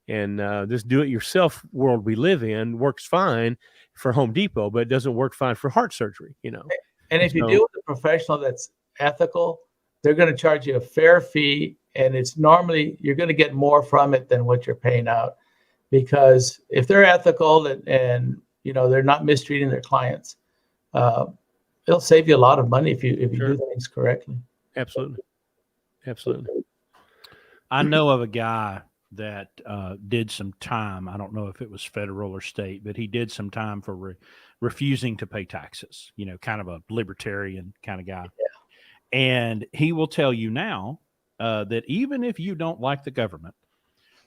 And this do-it-yourself world we live in works fine for Home Depot, but it doesn't work fine for heart surgery, And if you deal with a professional that's ethical, they're going to charge you a fair fee, and it's normally you're going to get more from it than what you're paying out. Because if they're ethical and they're not mistreating their clients, it'll save you a lot of money if you do things correctly. Absolutely. I know of a guy that did some time. I don't know if it was federal or state, but he did some time for refusing to pay taxes. Kind of a libertarian kind of guy. Yeah. And he will tell you now that even if you don't like the government,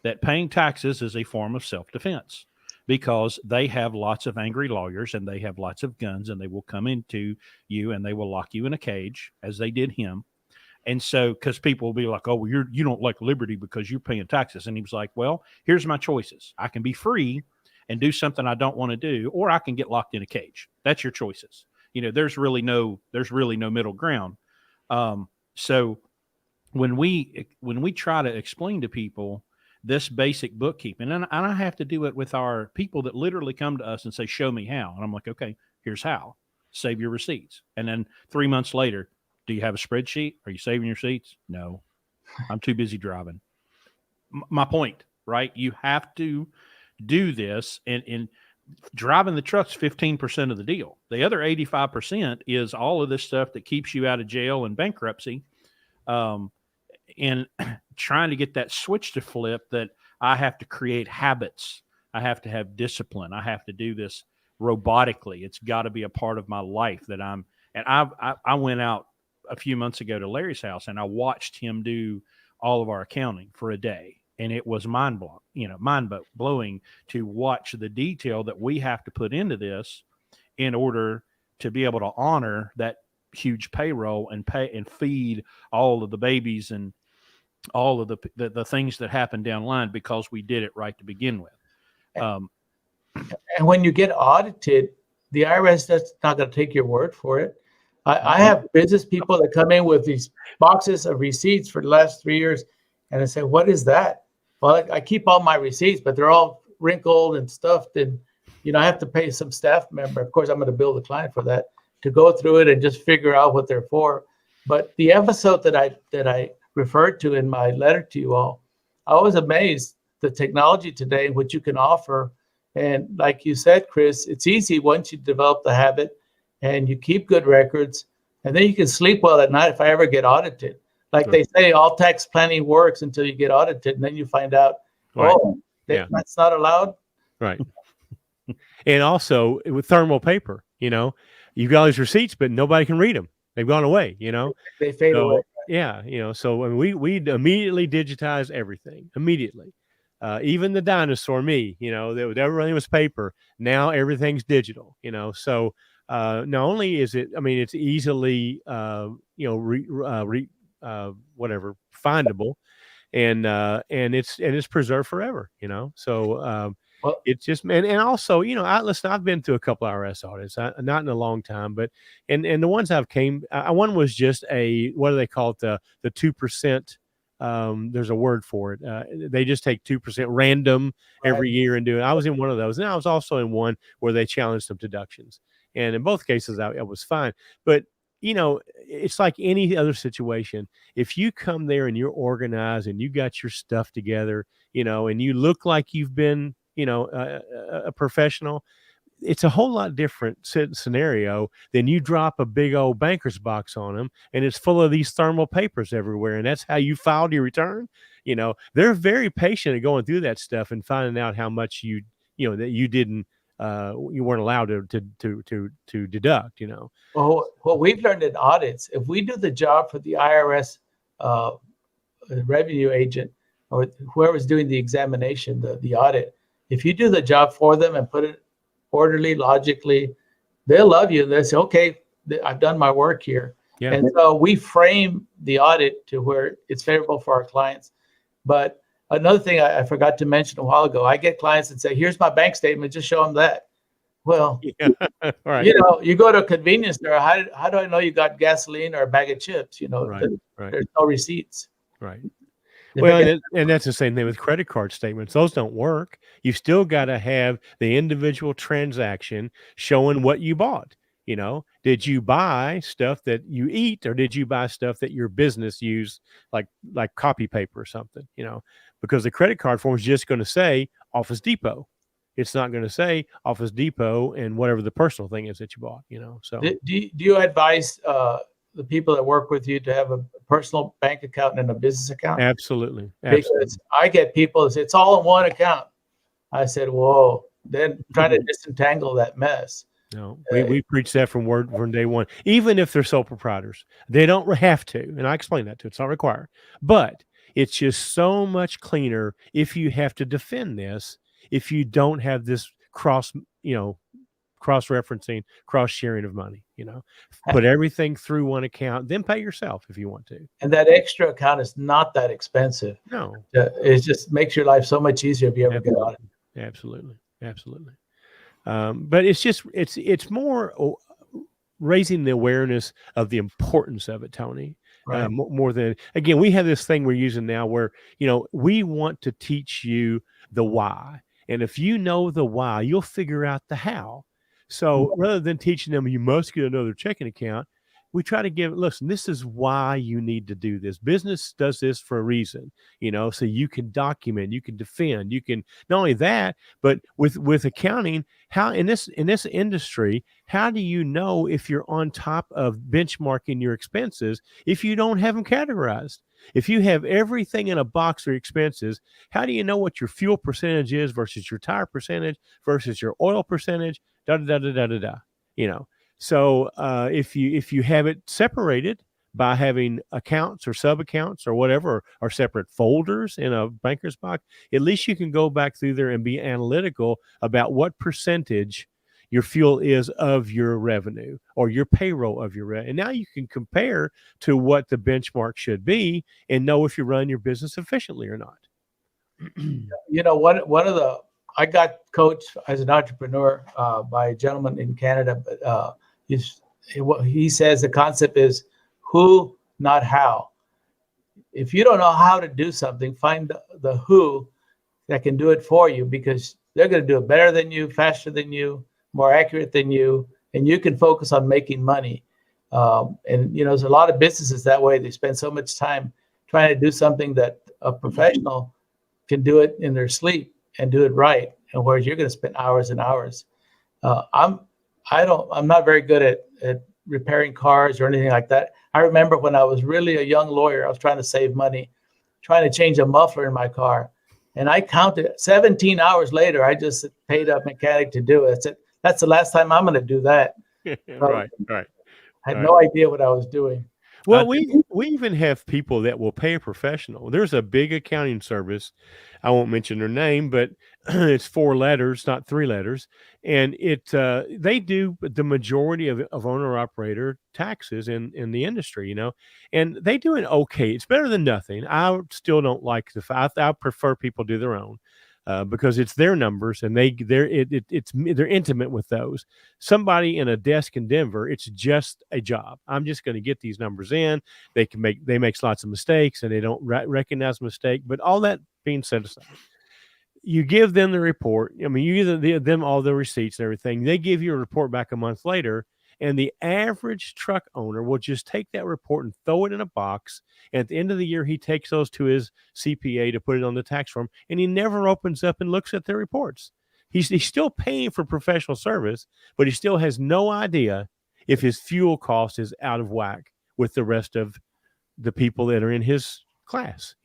that paying taxes is a form of self-defense, because they have lots of angry lawyers and they have lots of guns, and they will come into you and they will lock you in a cage, as they did him. And so, because people will be like, oh, well, you don't like liberty because you're paying taxes. And he was like, well, here's my choices. I can be free and do something I don't want to do, or I can get locked in a cage. That's your choices. There's really no middle ground. So when we try to explain to people this basic bookkeeping, and I have to do it with our people that literally come to us and say, show me how. And I'm like, okay, here's how. save your receipts. And then 3 months later, do you have a spreadsheet? Are you saving your receipts? No, I'm too busy driving. My point, right? You have to do this, and driving the truck's 15% of the deal. The other 85% is all of this stuff that keeps you out of jail and bankruptcy. And trying to get that switch to flip, that I have to create habits. I have to have discipline. I have to do this robotically. It's got to be a part of my life that and I went out a few months ago to Larry's house, and I watched him do all of our accounting for a day. And it was mind blowing to watch the detail that we have to put into this in order to be able to honor that huge payroll and pay and feed all of the babies and all of the things that happen down the line, because we did it right to begin with. And when you get audited, the IRS is not going to take your word for it. I have business people that come in with these boxes of receipts for the last 3 years, and I say, "What is that?" Well, I keep all my receipts, but they're all wrinkled and stuffed, and I have to pay some staff member. Of course, I'm going to bill the client for that, to go through it and just figure out what they're for. But the episode that I referred to in my letter to you all, I was amazed the technology today, what you can offer. And like you said, Chris, it's easy once you develop the habit and you keep good records, and then you can sleep well at night if I ever get audited. Like they say, all tax planning works until you get audited, and then you find out, that's not allowed. Right. And also with thermal paper, you've got all these receipts, but nobody can read them. They've gone away, They fade away. Yeah. So I mean, we immediately digitize everything immediately. Even the dinosaur everything was paper. Now everything's digital, so not only is it, it's easily, findable, and it's preserved forever, so, Well, it's just, and also, I've been through a couple IRS audits, not in a long time, but, and the ones one was just what do they call it? The 2%, there's a word for it. They just take 2% random every year and do it. I was in one of those, and I was also in one where they challenged some deductions. And in both cases, I was fine. But, it's like any other situation. If you come there and you're organized and you got your stuff together, and you look like you've been, a professional, it's a whole lot different scenario than you drop a big old banker's box on them and it's full of these thermal papers everywhere. And that's how you filed your return. They're very patient at going through that stuff and finding out how much that you didn't, you weren't allowed to deduct, Well, what we've learned in audits, if we do the job for the IRS revenue agent or whoever's doing the examination, the audit, if you do the job for them and put it orderly, logically, they'll love you. They'll say, "Okay, I've done my work here." Yeah. And so we frame the audit to where it's favorable for our clients. But another thing I forgot to mention a while ago, I get clients that say, "Here's my bank statement, just show them that." Well, right. You go to a convenience store, how do I know you got gasoline or a bag of chips? Right. There's no receipts. Right. Well, and that's the same thing with credit card statements. Those don't work. You still got to have the individual transaction showing what you bought. Did you buy stuff that you eat, or did you buy stuff that your business use, like copy paper or something? Because the credit card form is just going to say Office Depot. It's not going to say Office Depot and whatever the personal thing is that you bought. So do you advise the people that work with you to have a personal bank account and a business account? Absolutely. Because I get people that say it's all in one account. I said, "Whoa!" Then try to disentangle that mess. No, we preach that from day one. Even if they're sole proprietors, they don't have to, and I explain that too. It's not required, but it's just so much cleaner if you have to defend this. If you don't have this cross-referencing, cross-sharing of money, put everything through one account, then pay yourself if you want to. And that extra account is not that expensive. No, it just makes your life so much easier if you ever get on it. Absolutely. But it's more raising the awareness of the importance of it, Tony. Right. More than, again, we have this thing we're using now where, we want to teach you the why. And if you know the why, you'll figure out the how. So rather than teaching them, you must get another checking account, we try to listen, this is why you need to do this. Business does this for a reason, so you can document, you can defend, you can, not only that, but with accounting, how in this industry, how do you know if you're on top of benchmarking your expenses if you don't have them categorized? If you have everything in a box for expenses, how do you know what your fuel percentage is versus your tire percentage versus your oil percentage? Da da da da da da. So if you have it separated by having accounts or sub accounts or whatever, or separate folders in a banker's box, at least you can go back through there and be analytical about what percentage your fuel is of your revenue or your payroll of your revenue. And now you can compare to what the benchmark should be and know if you run your business efficiently or not. One of the, I got coached as an entrepreneur by a gentleman in Canada, but he says the concept is who, not how. If you don't know how to do something, find the who that can do it for you, because they're going to do it better than you, faster than you, more accurate than you, and you can focus on making money. And there's a lot of businesses that way. They spend so much time trying to do something that a professional can do it in their sleep and do it right, and whereas you're going to spend hours and hours. I'm not very good at repairing cars or anything like that. I remember when I was really a young lawyer, I was trying to save money, trying to change a muffler in my car, and I counted 17 hours later. I just paid a mechanic to do it. I said, that's the last time I'm going to do that. Right. I had no idea what I was doing. Well, we even have people that will pay a professional. There's a big accounting service. I won't mention their name, but it's 4 letters, not 3 letters. And they do the majority of owner operator taxes in the industry, and they do it okay. It's better than nothing. I still don't like I prefer people do their own. Because it's their numbers and they're intimate with those. Somebody in a desk in Denver, it's just a job. I'm just going to get these numbers in. They make lots of mistakes and they don't recognize mistake. But all that being set aside, you give them the report. I mean, you give them all the receipts and everything. They give you a report back a month later. And the average truck owner will just take that report and throw it in a box. And at the end of the year, he takes those to his CPA to put it on the tax form. And he never opens up and looks at their reports. He's still paying for professional service, but he still has no idea if his fuel cost is out of whack with the rest of the people that are in his class,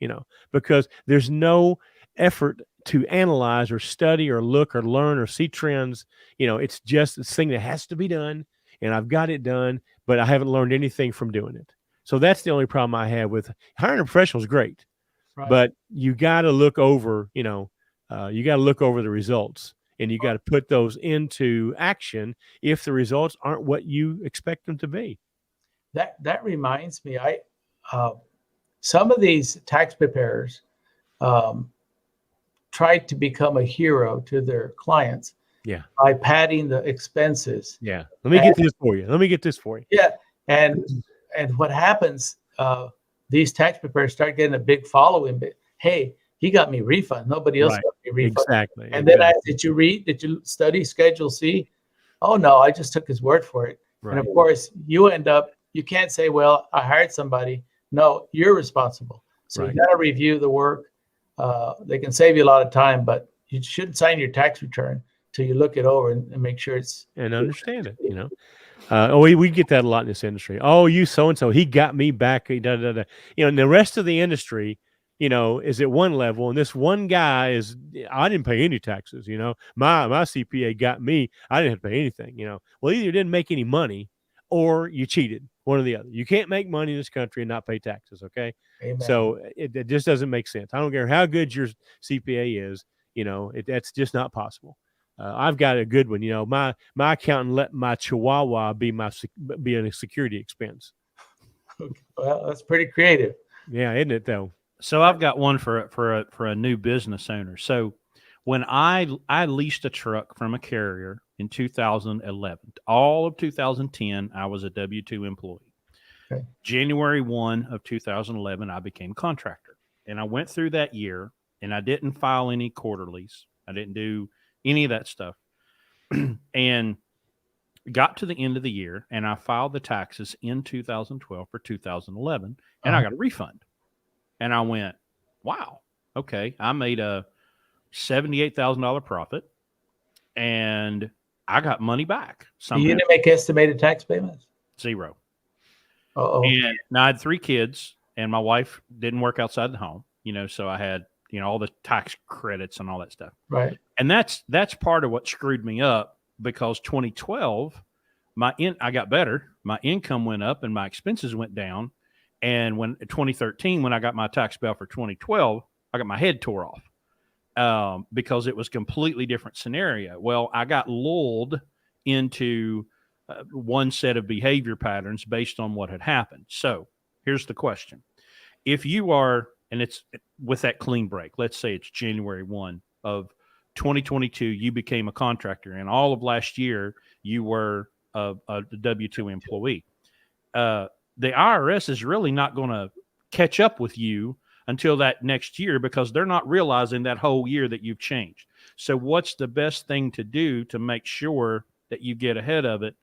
because there's no effort to analyze or study or look or learn or see trends. It's just this thing that has to be done. And I've got it done, but I haven't learned anything from doing it. So that's the only problem I have with hiring a professional is great, right. But you got to look over, you got to look over the results and you got to put those into action if the results aren't what you expect them to be. That reminds me, some of these tax preparers tried to become a hero to their clients. Yeah. By padding the expenses. Yeah. Let me get this for you. Yeah. And what happens, these tax preparers start getting a big following, but hey, he got me refund. Nobody else got me refund. Exactly. And then did you study Schedule C? Oh no, I just took his word for it. Right. And of course you can't say, well, I hired somebody. No, you're responsible. So you got to review the work. They can save you a lot of time, but you shouldn't sign your tax return till you look it over and make sure it's and understand it. We get that a lot in this industry. Oh, you so and so, he got me back. Da, da, da. And the rest of the industry, is at one level, and this one guy I didn't pay any taxes. My CPA got me. I didn't have to pay anything. Well, either you didn't make any money, or you cheated. One or the other. You can't make money in this country and not pay taxes. Okay. Amen. So it just doesn't make sense. I don't care how good your CPA is. That's just not possible. I've got a good one. My accountant let my Chihuahua be a security expense. Okay. Well, that's pretty creative. Yeah, isn't it though? So I've got one for a new business owner. So when I leased a truck from a carrier in 2011, all of 2010, I was a W-2 employee. Okay. January 1 of 2011, I became contractor, and I went through that year, and I didn't file any quarterlies. I didn't do any of that stuff. And got to the end of the year, and I filed the taxes in 2012 for 2011, and I got a refund. And I went, wow, okay, I made a $78,000 profit, and I got money back. You didn't make estimated tax payments? Zero. Uh-oh. And now I had 3 kids, and my wife didn't work outside the home, so I had, all the tax credits and all that stuff. Right. And that's part of what screwed me up, because 2012, I got better. My income went up and my expenses went down. And when 2013, when I got my tax bill for 2012, I got my head tore off because it was a completely different scenario. Well, I got lulled into one set of behavior patterns based on what had happened. So here's the question. If you are, and it's with that clean break, let's say it's January 1 of 2022, you became a contractor, and all of last year you were a W-2 employee. The IRS is really not going to catch up with you until that next year, because they're not realizing that whole year that you've changed. So what's the best thing to do to make sure that you get ahead of it,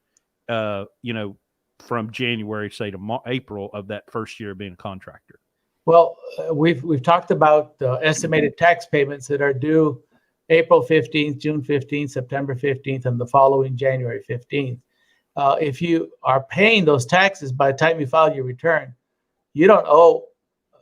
from January, say, to April of that first year of being a contractor? Well, we've talked about estimated tax payments that are due April 15th, June 15th, September 15th, and the following January 15th. If you are paying those taxes by the time you file your return, you don't owe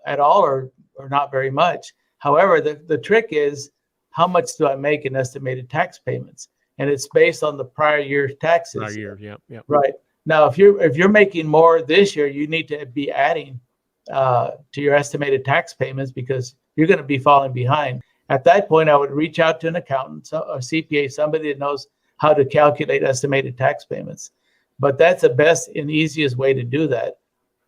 at all or not very much. However, the trick is, how much do I make in estimated tax payments? And it's based on the prior year's taxes. Prior year, yeah. Right. Now, if you're making more this year, you need to be adding to your estimated tax payments, because you're going to be falling behind. At that point, I would reach out to an accountant, a CPA, somebody that knows how to calculate estimated tax payments. But that's the best and easiest way to do that.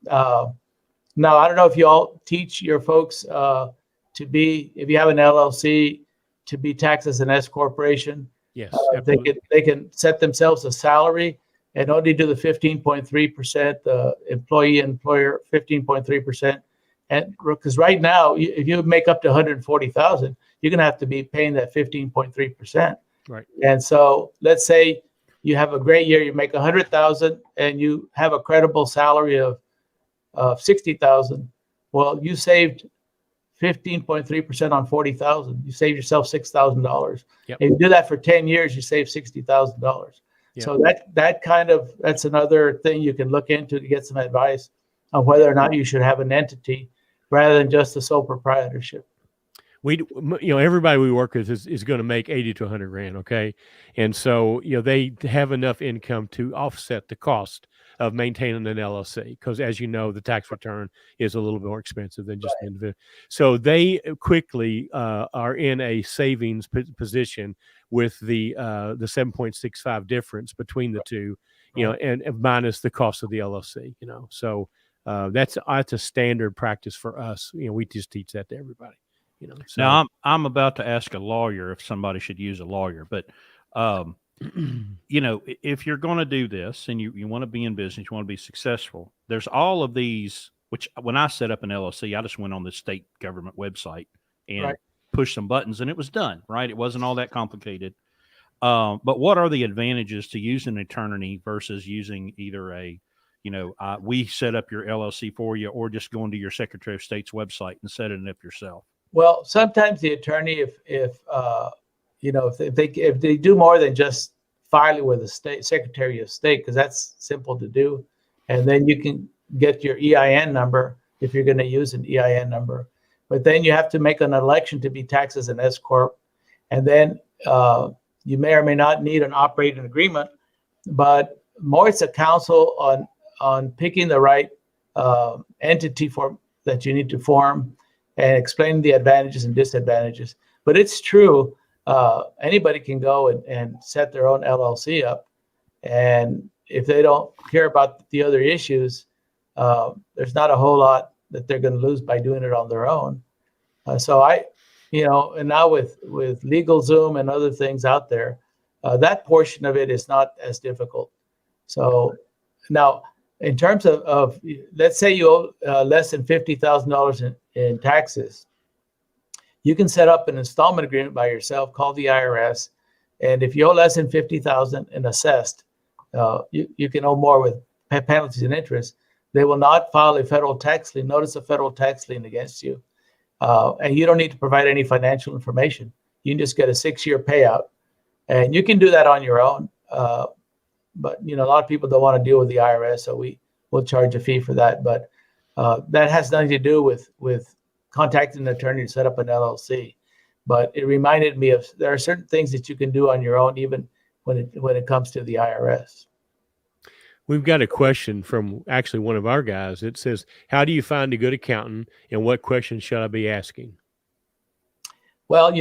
Now, I don't know if you all teach your folks if you have an LLC, to be taxed as an S corporation. Yes, they can set themselves a salary and only do the 15.3%, the employer 15.3%. And because right now, if you make up to 140,000, you're going to have to be paying that 15.3%. Right. And so let's say you have a great year, you make 100,000 and you have a credible salary of 60,000. Well, you saved 15.3% on 40,000. You save yourself $6,000. Yep. If you do that for 10 years, you save $60,000. Yep. So that's another thing you can look into to get some advice on whether or not you should have an entity rather than just a sole proprietorship. Everybody we work with is going to make 80 to 100 grand. Okay. And so, they have enough income to offset the cost of maintaining an LLC. Because as you know, the tax return is a little bit more expensive than just an individual. So they quickly are in a savings position with the 7.65 difference between the two, and minus the cost of the LLC, So that's a standard practice for us. We just teach that to everybody. So. Now I'm about to ask a lawyer if somebody should use a lawyer, but if you're going to do this and you want to be in business, you want to be successful, there's all of these, which when I set up an LLC, I just went on the state government website and pushed some buttons and it was done, right? It wasn't all that complicated. But what are the advantages to using an attorney versus using either we set up your LLC for you, or just going to your Secretary of State's website and setting it up yourself? Well, sometimes the attorney, if they do more than just file it with the state Secretary of State, because that's simple to do, and then you can get your EIN number if you're going to use an EIN number. But then you have to make an election to be taxed as an S corp, and then you may or may not need an operating agreement. But more it's a counsel on picking the right entity that you need to form, and explain the advantages and disadvantages. But it's true, anybody can go and set their own LLC up. And if they don't care about the other issues, there's not a whole lot that they're going to lose by doing it on their own. And now with LegalZoom and other things out there, that portion of it is not as difficult. So now, in terms of let's say you owe less than $50,000 in taxes, you can set up an installment agreement by yourself, call the IRS, and if you owe less than $50,000 and assessed, you can owe more with penalties and interest. They will not file a federal tax lien, notice a federal tax lien against you. And you don't need to provide any financial information. You can just get a 6-year payout, and you can do that on your own. But a lot of people don't want to deal with the IRS, so we'll charge a fee for that. But that has nothing to do with contacting an attorney to set up an LLC. But it reminded me of there are certain things that you can do on your own, even when it comes to the IRS. We've got a question from actually one of our guys. It says, how do you find a good accountant, and what questions should I be asking? Well,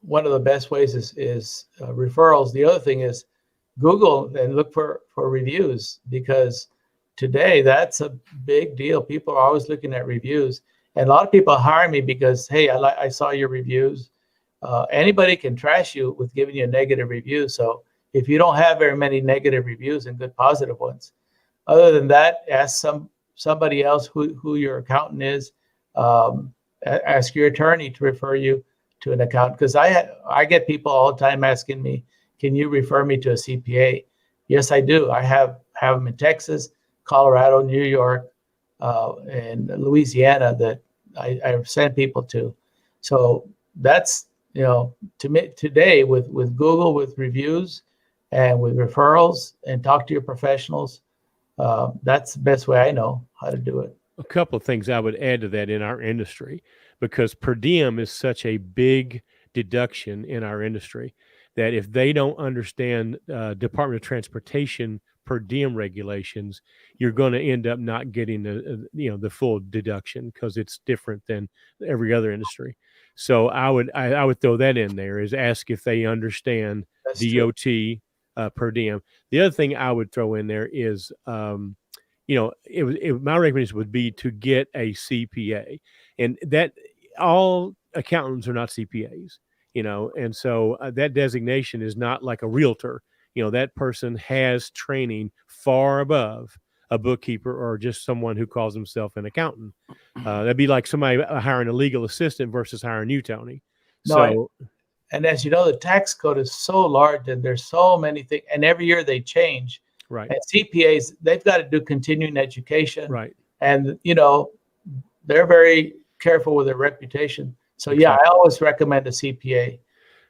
one of the best ways is referrals. The other thing is Google and look for reviews, because today that's a big deal. People are always looking at reviews, and a lot of people hire me because, hey, I saw your reviews. Anybody can trash you with giving you a negative review. So if you don't have very many negative reviews and good positive ones, other than that, ask somebody else who your accountant is. Ask your attorney to refer you to an accountant, because I get people all the time asking me, can you refer me to a CPA? Yes, I do. I have them in Texas, Colorado, New York, and Louisiana that I send people to. So that's, to me today with Google, with reviews and with referrals, and talk to your professionals. That's the best way I know how to do it. A couple of things I would add to that in our industry, because per diem is such a big deduction in our industry that if they don't understand Department of Transportation per diem regulations, you're going to end up not getting the full deduction, because it's different than every other industry. So I would throw that in there, is ask if they understand That's DOT per diem. The other thing I would throw in there is my recommendation would be to get a CPA, and that all accountants are not CPAs, and so that designation is not like a realtor. That person has training far above a bookkeeper or just someone who calls himself an accountant. That'd be like somebody hiring a legal assistant versus hiring you, Tony. And as you know, the tax code is so large, and there's so many things, and every year they change. Right. And CPAs, they've got to do continuing education. Right. And, they're very careful with their reputation. So, Exactly. yeah, I always recommend a CPA.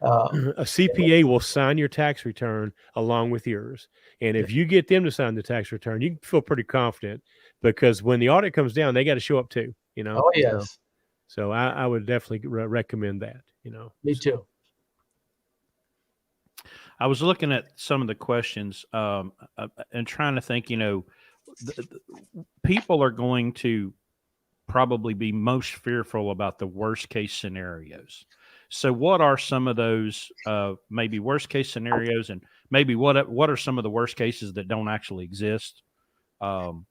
A CPA will sign your tax return along with yours. And if you get them to sign the tax return, you can feel pretty confident, because when the audit comes down, they got to show up too, Oh, yes. So I would definitely recommend that, Me too. I was looking at some of the questions and trying to think, people are going to probably be most fearful about the worst case scenarios. So what are some of those maybe worst case scenarios, and maybe what are some of the worst cases that don't actually exist that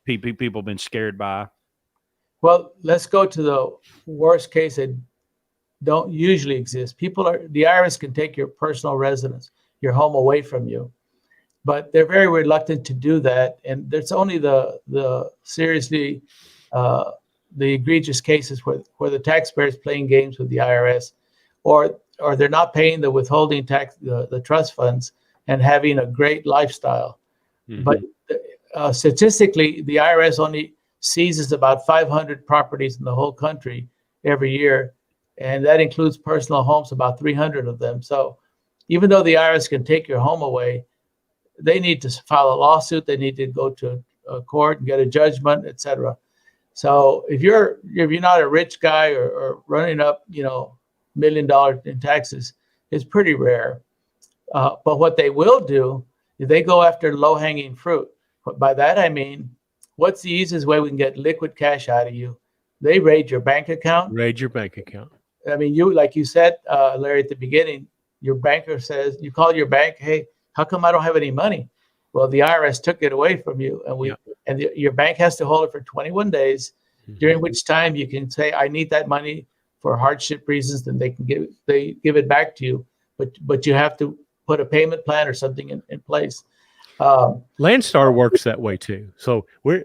people have been scared by? Well, let's go to the worst case that don't usually exist. The IRS can take your personal residence, your home, away from you, but they're very reluctant to do that. And there's only the seriously the egregious cases where the taxpayer is playing games with the IRS, or they're not paying the withholding tax, the trust funds, and having a great lifestyle. Mm-hmm. But statistically, the IRS only seizes about 500 properties in the whole country every year, and that includes personal homes, about 300 of them. So even though the IRS can take your home away, they need to file a lawsuit. They need to go to a court and get a judgment, etc. So if you're not a rich guy or running up, $1 million in taxes, it's pretty rare. But what they will do is they go after low-hanging fruit. But by that I mean, what's the easiest way we can get liquid cash out of you? They raid your bank account. Raid your bank account. I mean, like you said, Larry, at the beginning, your banker says, you call your bank, hey, how come I don't have any money? Well, the IRS took it away from you, and your bank has to hold it for 21 days, during which time you can say, I need that money for hardship reasons, then they give it back to you. But you have to put a payment plan or something in place. Landstar works that way too. So we're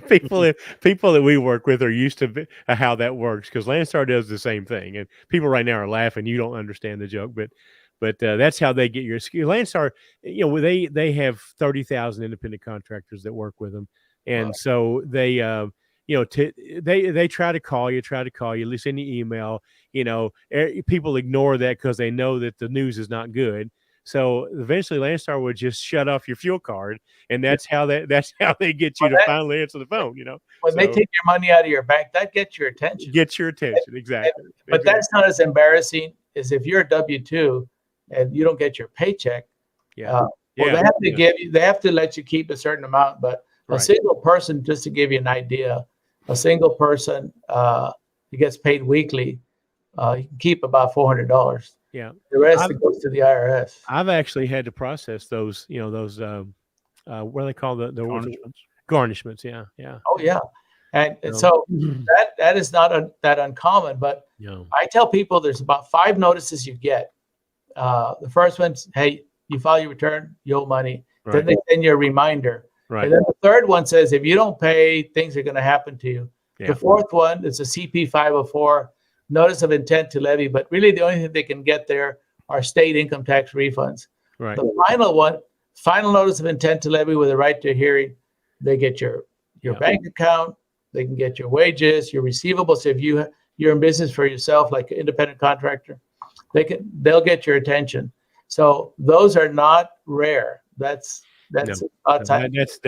people that we work with are used to how that works, because Landstar does the same thing. And people right now are laughing. You don't understand the joke, but But that's how they get your Landstar. They have 30,000 independent contractors that work with them, and so they they try to call you, at least send you email. People ignore that because they know that the news is not good. So eventually, Landstar would just shut off your fuel card, and that's how they get you to finally answer the phone. When they take your money out of your bank, that gets your attention. Exactly. But that's not as embarrassing as if you're a W-2 and you don't get your paycheck. They have to they have to let you keep a certain amount. But a single person, just to give you an idea, a single person who gets paid weekly, you can keep about $400. Yeah. The rest goes to the IRS. I've actually had to process those, what do they call the Garnishments. Garnishments. Yeah. Yeah. Oh yeah. And so that is not that uncommon, but I tell people there's about 5 notices you get. The first one's, hey, you file your return, you owe money. Then they send you a reminder. And then the third one says, if you don't pay, things are going to happen to you. The fourth one is a CP 504, notice of intent to levy, but really the only thing they can get there are state income tax refunds. The final one, final notice of intent to levy with a right to hearing, they get your bank account, they can get your wages, your receivables. If you're in business for yourself, like an independent contractor, they'll get your attention. So those are not rare. That's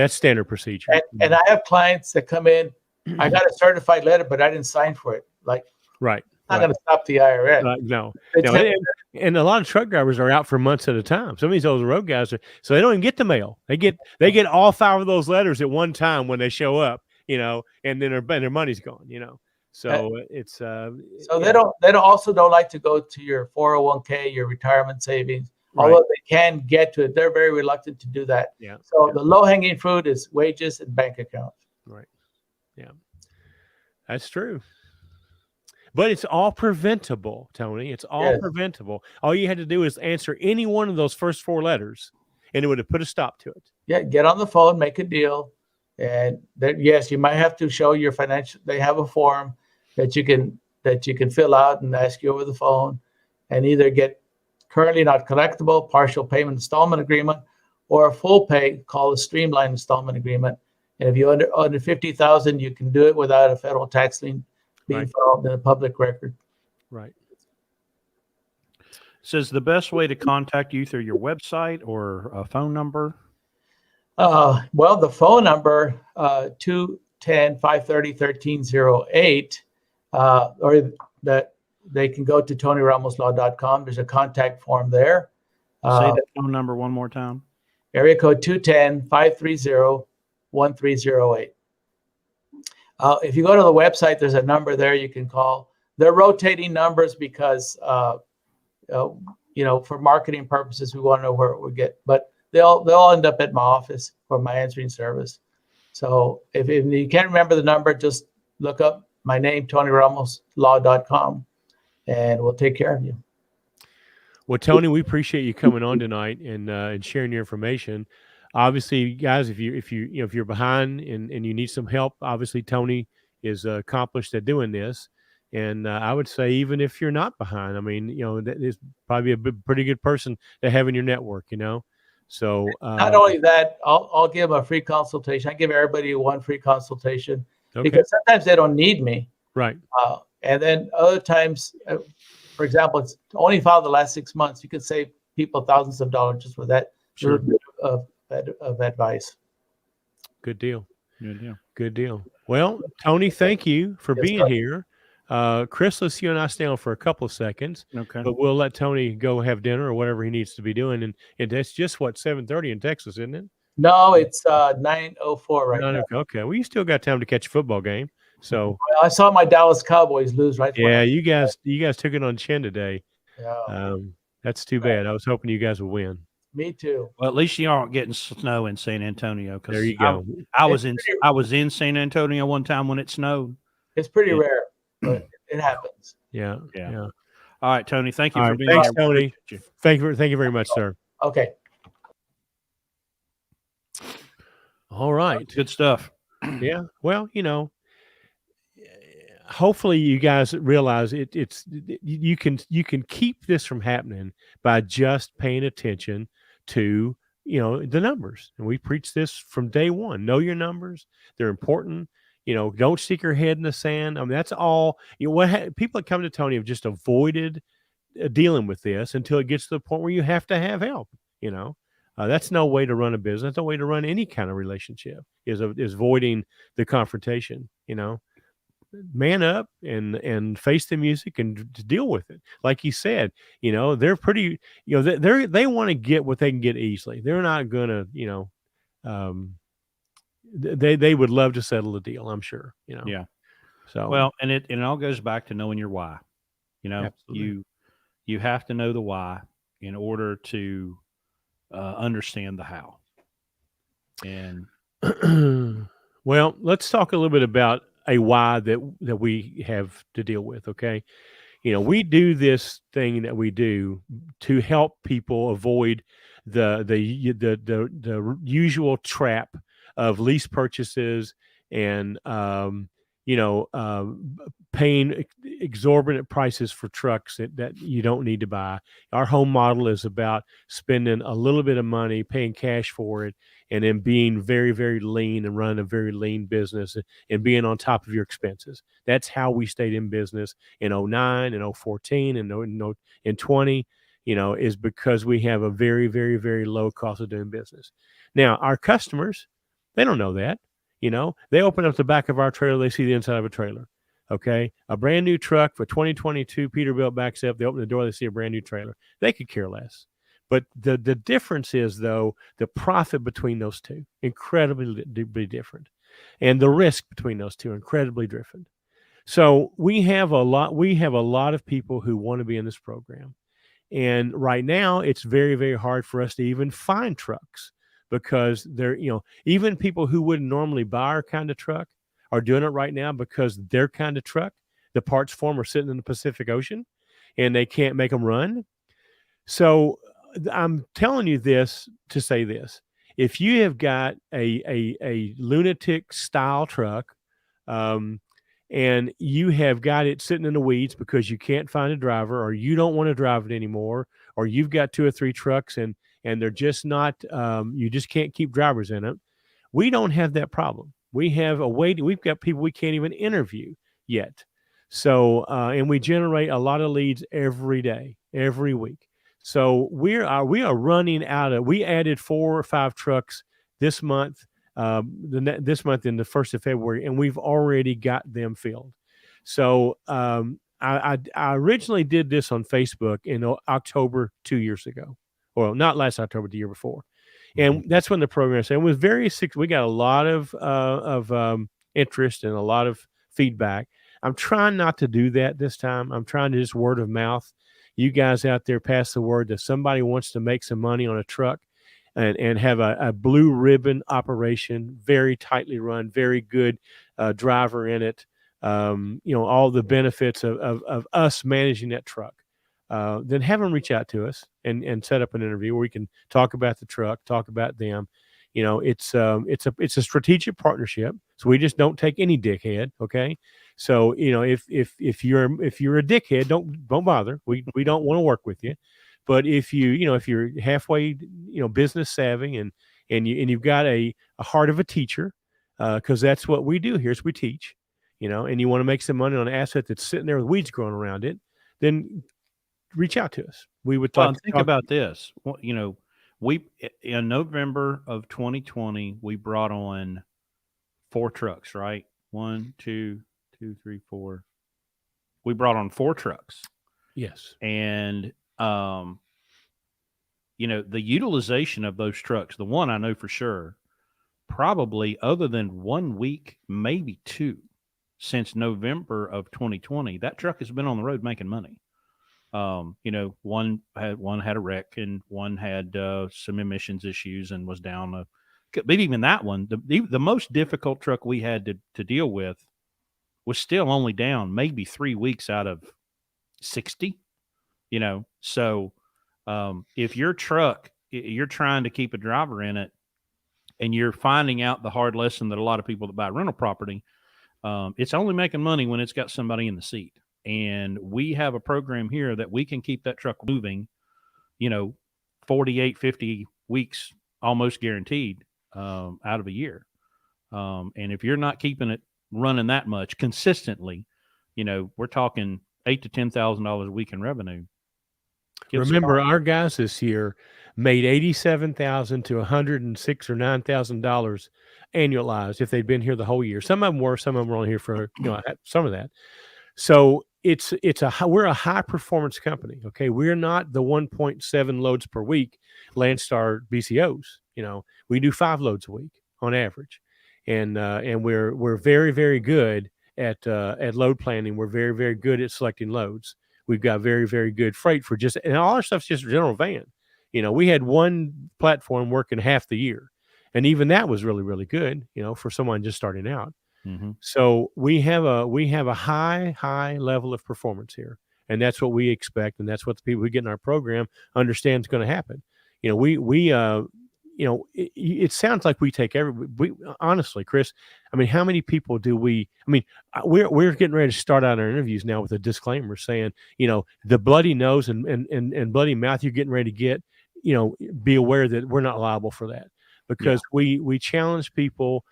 standard procedure. And I have clients that come in, I got a certified letter, but I didn't sign for it. Like, I'm not going to stop the IRS. No. And a lot of truck drivers are out for months at a time. Some of these old road guys so they don't even get the mail. They get all 5 of those letters at one time when they show up, and then their money's gone, So it's so they don't like to go to your 401k, your retirement savings. Although they can get to it, they're very reluctant to do that. So the low-hanging fruit is wages and bank accounts. Right. Yeah. That's true. But it's all preventable, Tony. It's all preventable. All you had to do is answer any one of those first 4 letters, and it would have put a stop to it. Yeah, get on the phone, make a deal, and then you might have to show your financial. They have a form that you can fill out and ask you over the phone, and either get currently not collectible partial payment installment agreement, or a full pay called a streamlined installment agreement. And if you're under 50,000, you can do it without a federal tax lien being filed in a public record. Right. Says the best way to contact you through your website or a phone number? Well, the phone number, 210-530-1308, or that they can go to TonyRamosLaw.com. There's a contact form there. Say that phone number one more time. Area code 210-530-1308. If you go to the website, there's a number there you can call. They're rotating numbers because, for marketing purposes, we want to know where it would get. But they'll end up at my office for my answering service. So if you can't remember the number, just look up my name, TonyRamosLaw.com, and we'll take care of you. Well, Tony, we appreciate you coming on tonight and sharing your information. Obviously, guys, if you're behind and you need some help, obviously Tony is accomplished at doing this. And I would say even if you're not behind, I mean, that is probably a pretty good person to have in your network, So not only that, I'll give a free consultation. I give everybody one free consultation because sometimes they don't need me. Right. And then other times, for example, it's only filed the last 6 months. You could save people thousands of dollars just with that little bit of advice. Good deal. Well, Tony, thank you for being here. Chris, let's you and I stay on for a couple of seconds. Okay. But we'll let Tony go have dinner or whatever he needs to be doing. And that's just 7:30 in Texas, isn't it? No, it's 9:04 right now. Okay. Well, you still got time to catch a football game. So I saw my Dallas Cowboys lose right. Yeah, you guys took it on chin today. Yeah. That's too bad. I was hoping you guys would win. Me too. Well, at least you aren't getting snow in San Antonio. There you go. I was in San Antonio one time when it snowed. It's pretty rare, but it happens. Yeah. All right, Tony. Thank you for being here. Thanks, Tony. Thank you very much, sir. Okay. All right. Good stuff. Yeah. Well, hopefully you guys realize you can keep this from happening by just paying attention to the numbers. And we preach this from day one. Know your numbers; they're important. Don't stick your head in the sand. I mean, that's all. People that come to Tony have just avoided dealing with this until it gets to the point where you have to have help. That's no way to run a business. That's no way to run any kind of relationship. Is avoiding the confrontation. Man up and face the music and to deal with it. Like you said, they're pretty. They want to get what they can get easily. They're not gonna. They would love to settle the deal. I'm sure. Yeah. So well, and it all goes back to knowing your why. Absolutely. You have to know the why in order to understand the how. And well, let's talk a little bit about a why that we have to deal with. Okay. We do this thing that we do to help people avoid the usual trap of lease purchases and paying exorbitant prices for trucks that you don't need to buy. Our home model is about spending a little bit of money, paying cash for it, and then being very, very lean and running a very lean business and being on top of your expenses. That's how we stayed in business in 09 and 014 and in 20, is because we have a very, very, very low cost of doing business. Now, our customers, they don't know that. They open up the back of our trailer, they see the inside of a trailer. Okay. A brand new truck for 2022, Peterbilt backs up, they open the door, they see a brand new trailer. They could care less. But the difference is, though, the profit between those two, incredibly different. And the risk between those two, incredibly different. So we have a lot of people who want to be in this program. And right now, it's very, very hard for us to even find trucks because they're, even people who wouldn't normally buy our kind of truck are doing it right now because their kind of truck, the parts for them are sitting in the Pacific Ocean and they can't make them run. So I'm telling you this to say this. If you have got a lunatic style truck, and you have got it sitting in the weeds because you can't find a driver or you don't want to drive it anymore, or you've got 2 or 3 trucks and they're just not, you just can't keep drivers in it. We don't have that problem. We have we've got people we can't even interview yet. So, and we generate a lot of leads every day, every week. So we are running out of, we added 4 or 5 trucks this month, this month in the 1st of February, and we've already got them filled. So I originally did this on Facebook in October 2 years ago. Well, not last October, the year before. And that's when the program started. It was we got a lot of interest and a lot of feedback. I'm trying not to do that this time. I'm trying to just word of mouth. You guys out there pass the word that somebody wants to make some money on a truck and have a blue ribbon operation, very tightly run, very good driver in it. All the benefits of us managing that truck. Then have them reach out to us and set up an interview where we can talk about the truck, talk about them. It's a strategic partnership. So we just don't take any dickhead. Okay. So, if you're a dickhead, don't bother. We don't want to work with you. But if you're halfway, business savvy and you've got a heart of a teacher, because that's what we do here is we teach, and you want to make some money on an asset that's sitting there with weeds growing around it, then reach out to us. We would talk. Think about this. Well, we in November of 2020 we brought on 4 trucks, right? 1, 2, 3, 4. We brought on 4 trucks. Yes, and the utilization of those trucks. The one I know for sure, probably other than 1 week, maybe 2, since November of 2020, that truck has been on the road making money. One had a wreck and one had some emissions issues and was down. But even that one, the most difficult truck we had to deal with was still only down maybe 3 weeks out of 60. So if your truck, you're trying to keep a driver in it, and you're finding out the hard lesson that a lot of people that buy rental property, It's only making money when it's got somebody in the seat. And we have a program here that we can keep that truck moving, 48, 50 weeks, almost guaranteed, out of a year. And if you're not keeping it running that much consistently, we're talking $8,000 to $10,000 a week in revenue. Remember, our guys this year made $87,000 to $106,000 or $9,000 annualized if they'd been here the whole year. Some of them were, some of them were only here for some of that. So we're a high performance company. Okay, we're not the 1.7 loads per week Landstar BCOs. We do 5 loads a week on average, and we're very, very good at load planning. We're very, very good at selecting loads. We've got very, very good freight and all our stuff's just general van. We had one platform working half the year, and even that was really, really good, for someone just starting out. Mm-hmm. So we have a high level of performance here, and that's what we expect, and that's what the people who get in our program understand is going to happen. It sounds like we take honestly, Chris, I mean, how many people do we're getting ready to start out our interviews now with a disclaimer saying, the bloody nose and bloody mouth you're getting ready to get, be aware that we're not liable for that, because we challenge people,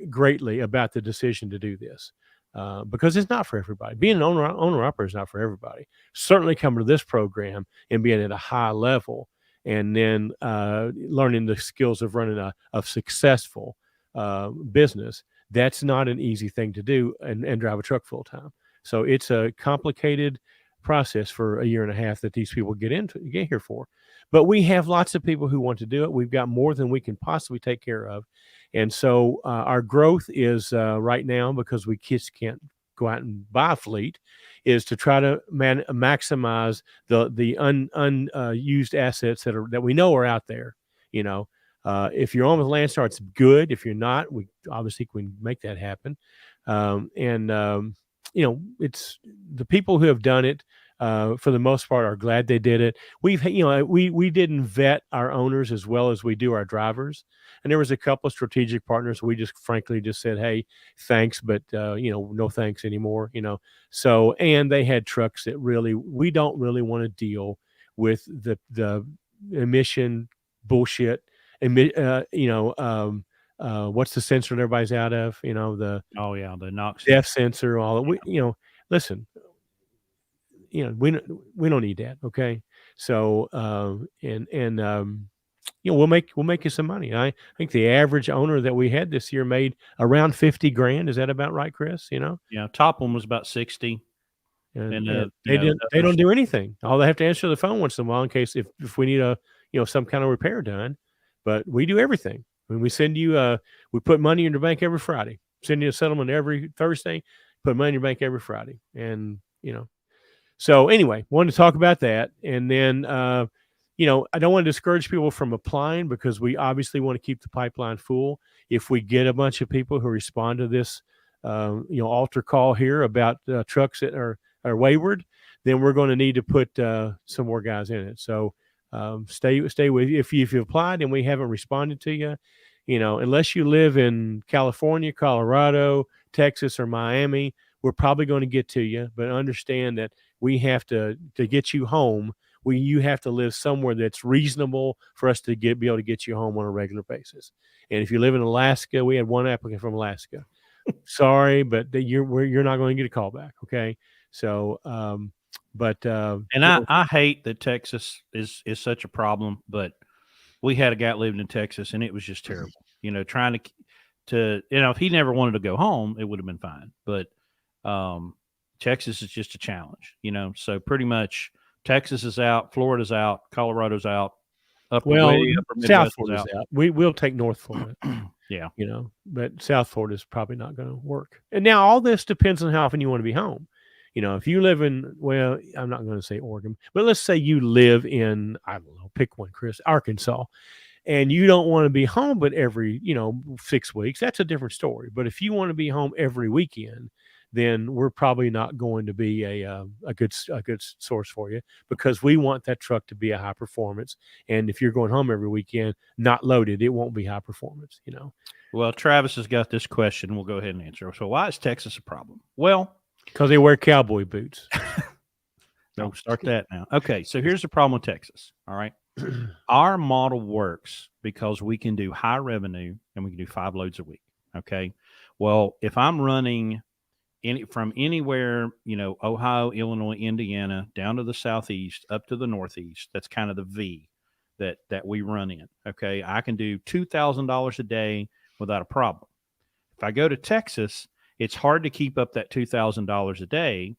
greatly about the decision to do this, because it's not for everybody. Being an owner operator is not for everybody. Certainly coming to this program and being at a high level, and then learning the skills of running a successful business, that's not an easy thing to do and drive a truck full time. So it's a complicated process for a year and a half that these people get here for. But we have lots of people who want to do it. We've got more than we can possibly take care of. And so our growth is right now, because we just can't go out and buy a fleet, is to try to maximize the unused assets that we know are out there. If you're on with Landstar, it's good. If you're not, we obviously can make that happen. It's the people who have done it, for the most part, are glad they did it. We didn't vet our owners as well as we do our drivers. And there was a couple of strategic partners. We just frankly just said, hey, thanks, but no thanks anymore, So, and they had trucks that we don't really want to deal with the emission bullshit. What's the sensor that everybody's out of? The NOx depth sensor, all that. Listen, we don't need that. Okay. So, we'll make you some money. I think the average owner that we had this year made around $50,000. Is that about right, Chris? Yeah. Top one was about 60. And they don't do anything. All they have to answer the phone once in a while in case if we need some kind of repair done, but we do everything. When we send you, we put money in your bank every Friday, send you a settlement every Thursday, put money in your bank every Friday. And, so anyway, wanted to talk about that. And then, I don't want to discourage people from applying, because we obviously want to keep the pipeline full. If we get a bunch of people who respond to this, altar call here about trucks that are wayward, then we're going to need to put some more guys in it. So stay with you. If you've applied and we haven't responded to you, unless you live in California, Colorado, Texas, or Miami, we're probably going to get to you. But understand that we have to get you home. You have to live somewhere that's reasonable for us to be able to get you home on a regular basis. And if you live in Alaska, we had one applicant from Alaska. Sorry, but you're not going to get a call back. Okay. So, I hate that Texas is such a problem, but we had a guy that lived in Texas and it was just terrible, trying to, if he never wanted to go home, it would have been fine. But, Texas is just a challenge, so pretty much Texas is out, Florida's out, Colorado's out. South Florida's out. We'll take North Florida. Yeah. But South Florida is probably not going to work. And now all this depends on how often you want to be home. If you live in, I'm not going to say Oregon, but let's say you live in, I don't know, pick one, Chris, Arkansas, and you don't want to be home but every, 6 weeks, that's a different story. But if you want to be home every weekend, then we're probably not going to be a good source for you, because we want that truck to be a high performance. And if you're going home every weekend not loaded, it won't be high performance, you know. Well, Travis has got this question. We'll go ahead and answer. So why is Texas a problem? Well, Because they wear cowboy boots. don't start that now. Okay, so here's the problem with Texas. All right. Our model works because we can do high revenue and we can do 5 loads a week. Okay. Well, if I'm running from anywhere, you know, Ohio, Illinois, Indiana, down to the southeast, up to the northeast, that's kind of the V that we run in. Okay. I can do $2,000 a day without a problem. If I go to Texas, it's hard to keep up that $2,000 a day,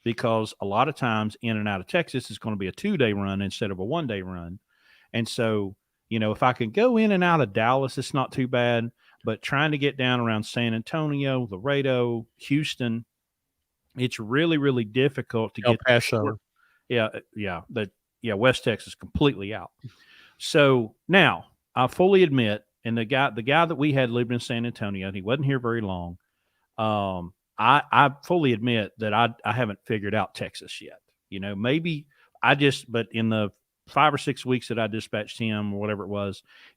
because a lot of times in and out of Texas is going to be a 2-day run instead of a 1-day run. And so, you know, if I can go in and out of Dallas, it's not too bad, but trying to get down around San Antonio, Laredo, Houston, it's really, really difficult to El get. Paso. West Texas completely out. So now I fully admit, and the guy that we had lived in San Antonio, and he wasn't here very long. I fully admit that I haven't figured out Texas yet. You know, maybe but in the 5 or 6 weeks that I dispatched him or whatever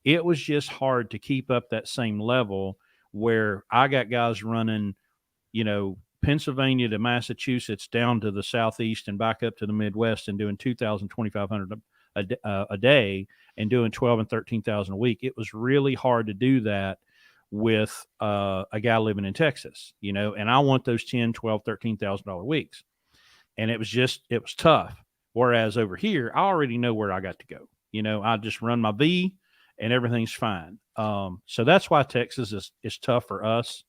it was just hard to keep up that same level, where I got guys running, you know, Pennsylvania to Massachusetts down to the southeast and back up to the Midwest and doing 2,000, 2,500 a day and doing 12 and 13,000 a week. It was really hard to do that with a guy living in Texas, you know, and I want those 10, 12, $13,000 weeks. And it was tough. Whereas over here, I already know where I got to go. You know, I just run my V and everything's fine. So that's why Texas is tough for us.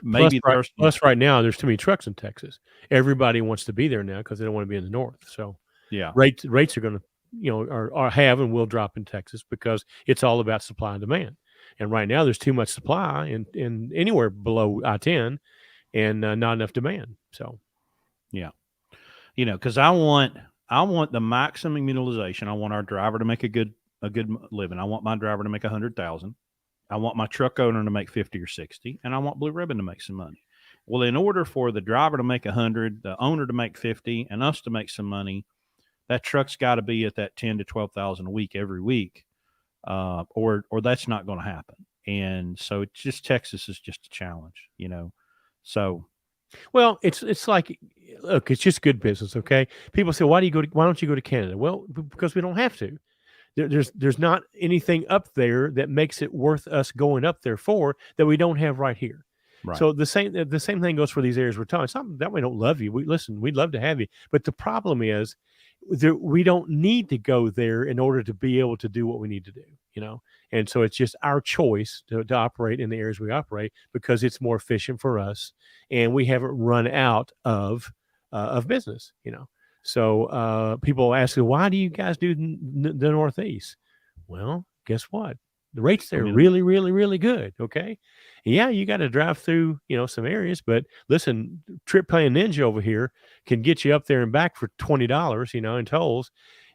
Maybe plus right now, there's too many trucks in Texas. Everybody wants to be there now because they don't want to be in the north. So yeah, rates are going to, you know, are have and will drop in Texas, because it's all about supply and demand. And right now, there's too much supply in anywhere below I-10, and not enough demand. So, yeah, you know, because I want the maximum utilization. I want our driver to make a good living. I want my driver to make 100,000. I want my truck owner to make 50 or 60, and I want Blue Ribbon to make some money. Well, in order for the driver to make 100, the owner to make 50, and us to make some money, that truck's got to be at that 10 to 12,000 a week every week, or that's not going to happen. And so it's just, Texas is just a challenge, you know. So, well, it's like, look, it's just good business. Okay, people say, why don't you go to Canada? Well, because we don't have to. There's not anything up there that makes it worth us going up there for that we don't have right here. right. So the same thing goes for these areas we're talking. It's not that we don't love you. We'd love to have you, but the problem is we don't need to go there in order to be able to do what we need to do, you know. And so it's just our choice to operate in the areas we operate, because it's more efficient for us, and we haven't run out of business, you know. So people ask, why do you guys do the Northeast? Well, guess what? The rates there are really, really, really good. Okay. Yeah, you got to drive through, you know, some areas, but listen, Trip Plan Ninja over here can get you up there and back for $20, you know, in tolls.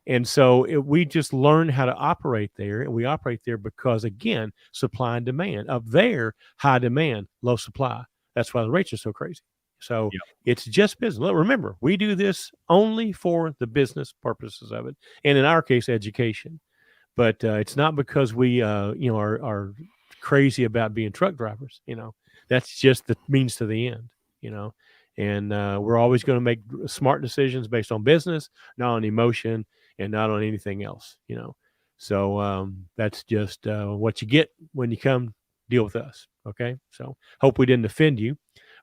And so we just learn how to operate there, and we operate there because, again, supply and demand. Up there, high demand, low supply. That's why the rates are so crazy. So It's just business. Look, remember, we do this only for the business purposes of it, and in our case, education. But it's not because we, are crazy about being truck drivers. You know, that's just the means to the end. You know, and we're always going to make smart decisions based on business, not on emotion, and not on anything else. You know, so that's just what you get when you come deal with us. Okay, so hope we didn't offend you,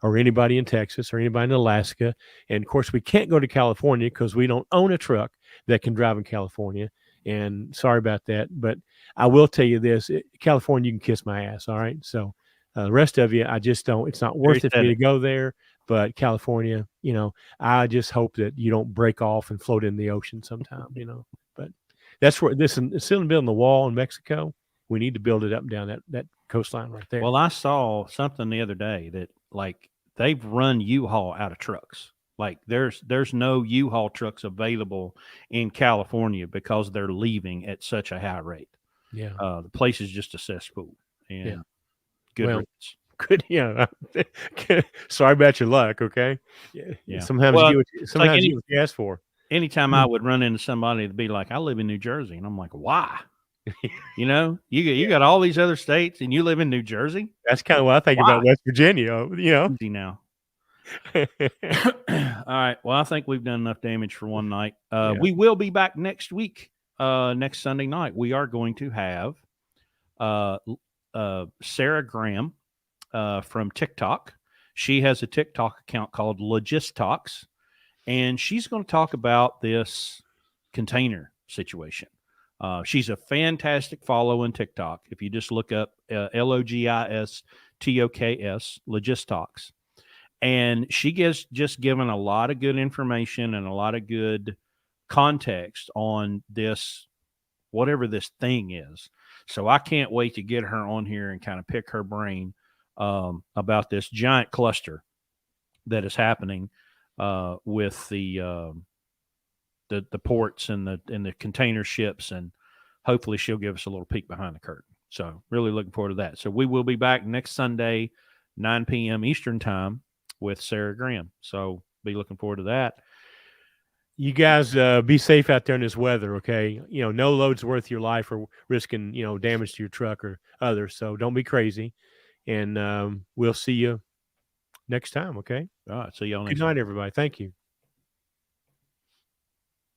or anybody in Texas, or anybody in Alaska. And of course, we can't go to California because we don't own a truck that can drive in California. And sorry about that, but I will tell you this: California, you can kiss my ass. All right. So the rest of you, I just don't. It's not worth it for me to go there. But California, you know, I just hope that you don't break off and float in the ocean sometime. You know, but that's where this is still building the wall in Mexico. We need to build it up and down that coastline right there. Well, I saw something the other day that, like, they've run U-Haul out of trucks. Like there's no U-Haul trucks available in California because they're leaving at such a high rate. Yeah. The place is just a cesspool. And good riddance. Could sorry about your luck. Okay. Yeah. Sometimes Well, you get sometimes any- you get what you ask for. anytime I would run into somebody to be like, I live in New Jersey, and I'm like, why? You know, you got all these other states, and you live in New Jersey. That's kind of what I think about West Virginia. Easy now. All right. Well, I think we've done enough damage for one night. We will be back next week. Next Sunday night, we are going to have Sarah Graham from TikTok. She has a TikTok account called Logistox, and she's going to talk about this container situation. She's a fantastic follow on TikTok. If you just look up LOGISTOKS, Logistox. And she gets just given a lot of good information and a lot of good context on this, whatever this thing is. So I can't wait to get her on here and kind of pick her brain about this giant cluster that is happening with the ports and the container ships, and hopefully she'll give us a little peek behind the curtain. So really looking forward to that. So we will be back next Sunday, 9 p.m. Eastern time with Sarah Graham. So be looking forward to that. You guys be safe out there in this weather, okay? No load's worth your life or risking, damage to your truck or others. So don't be crazy. And we'll see you next time, okay? All right. See y'all next Good night, everybody. Thank you.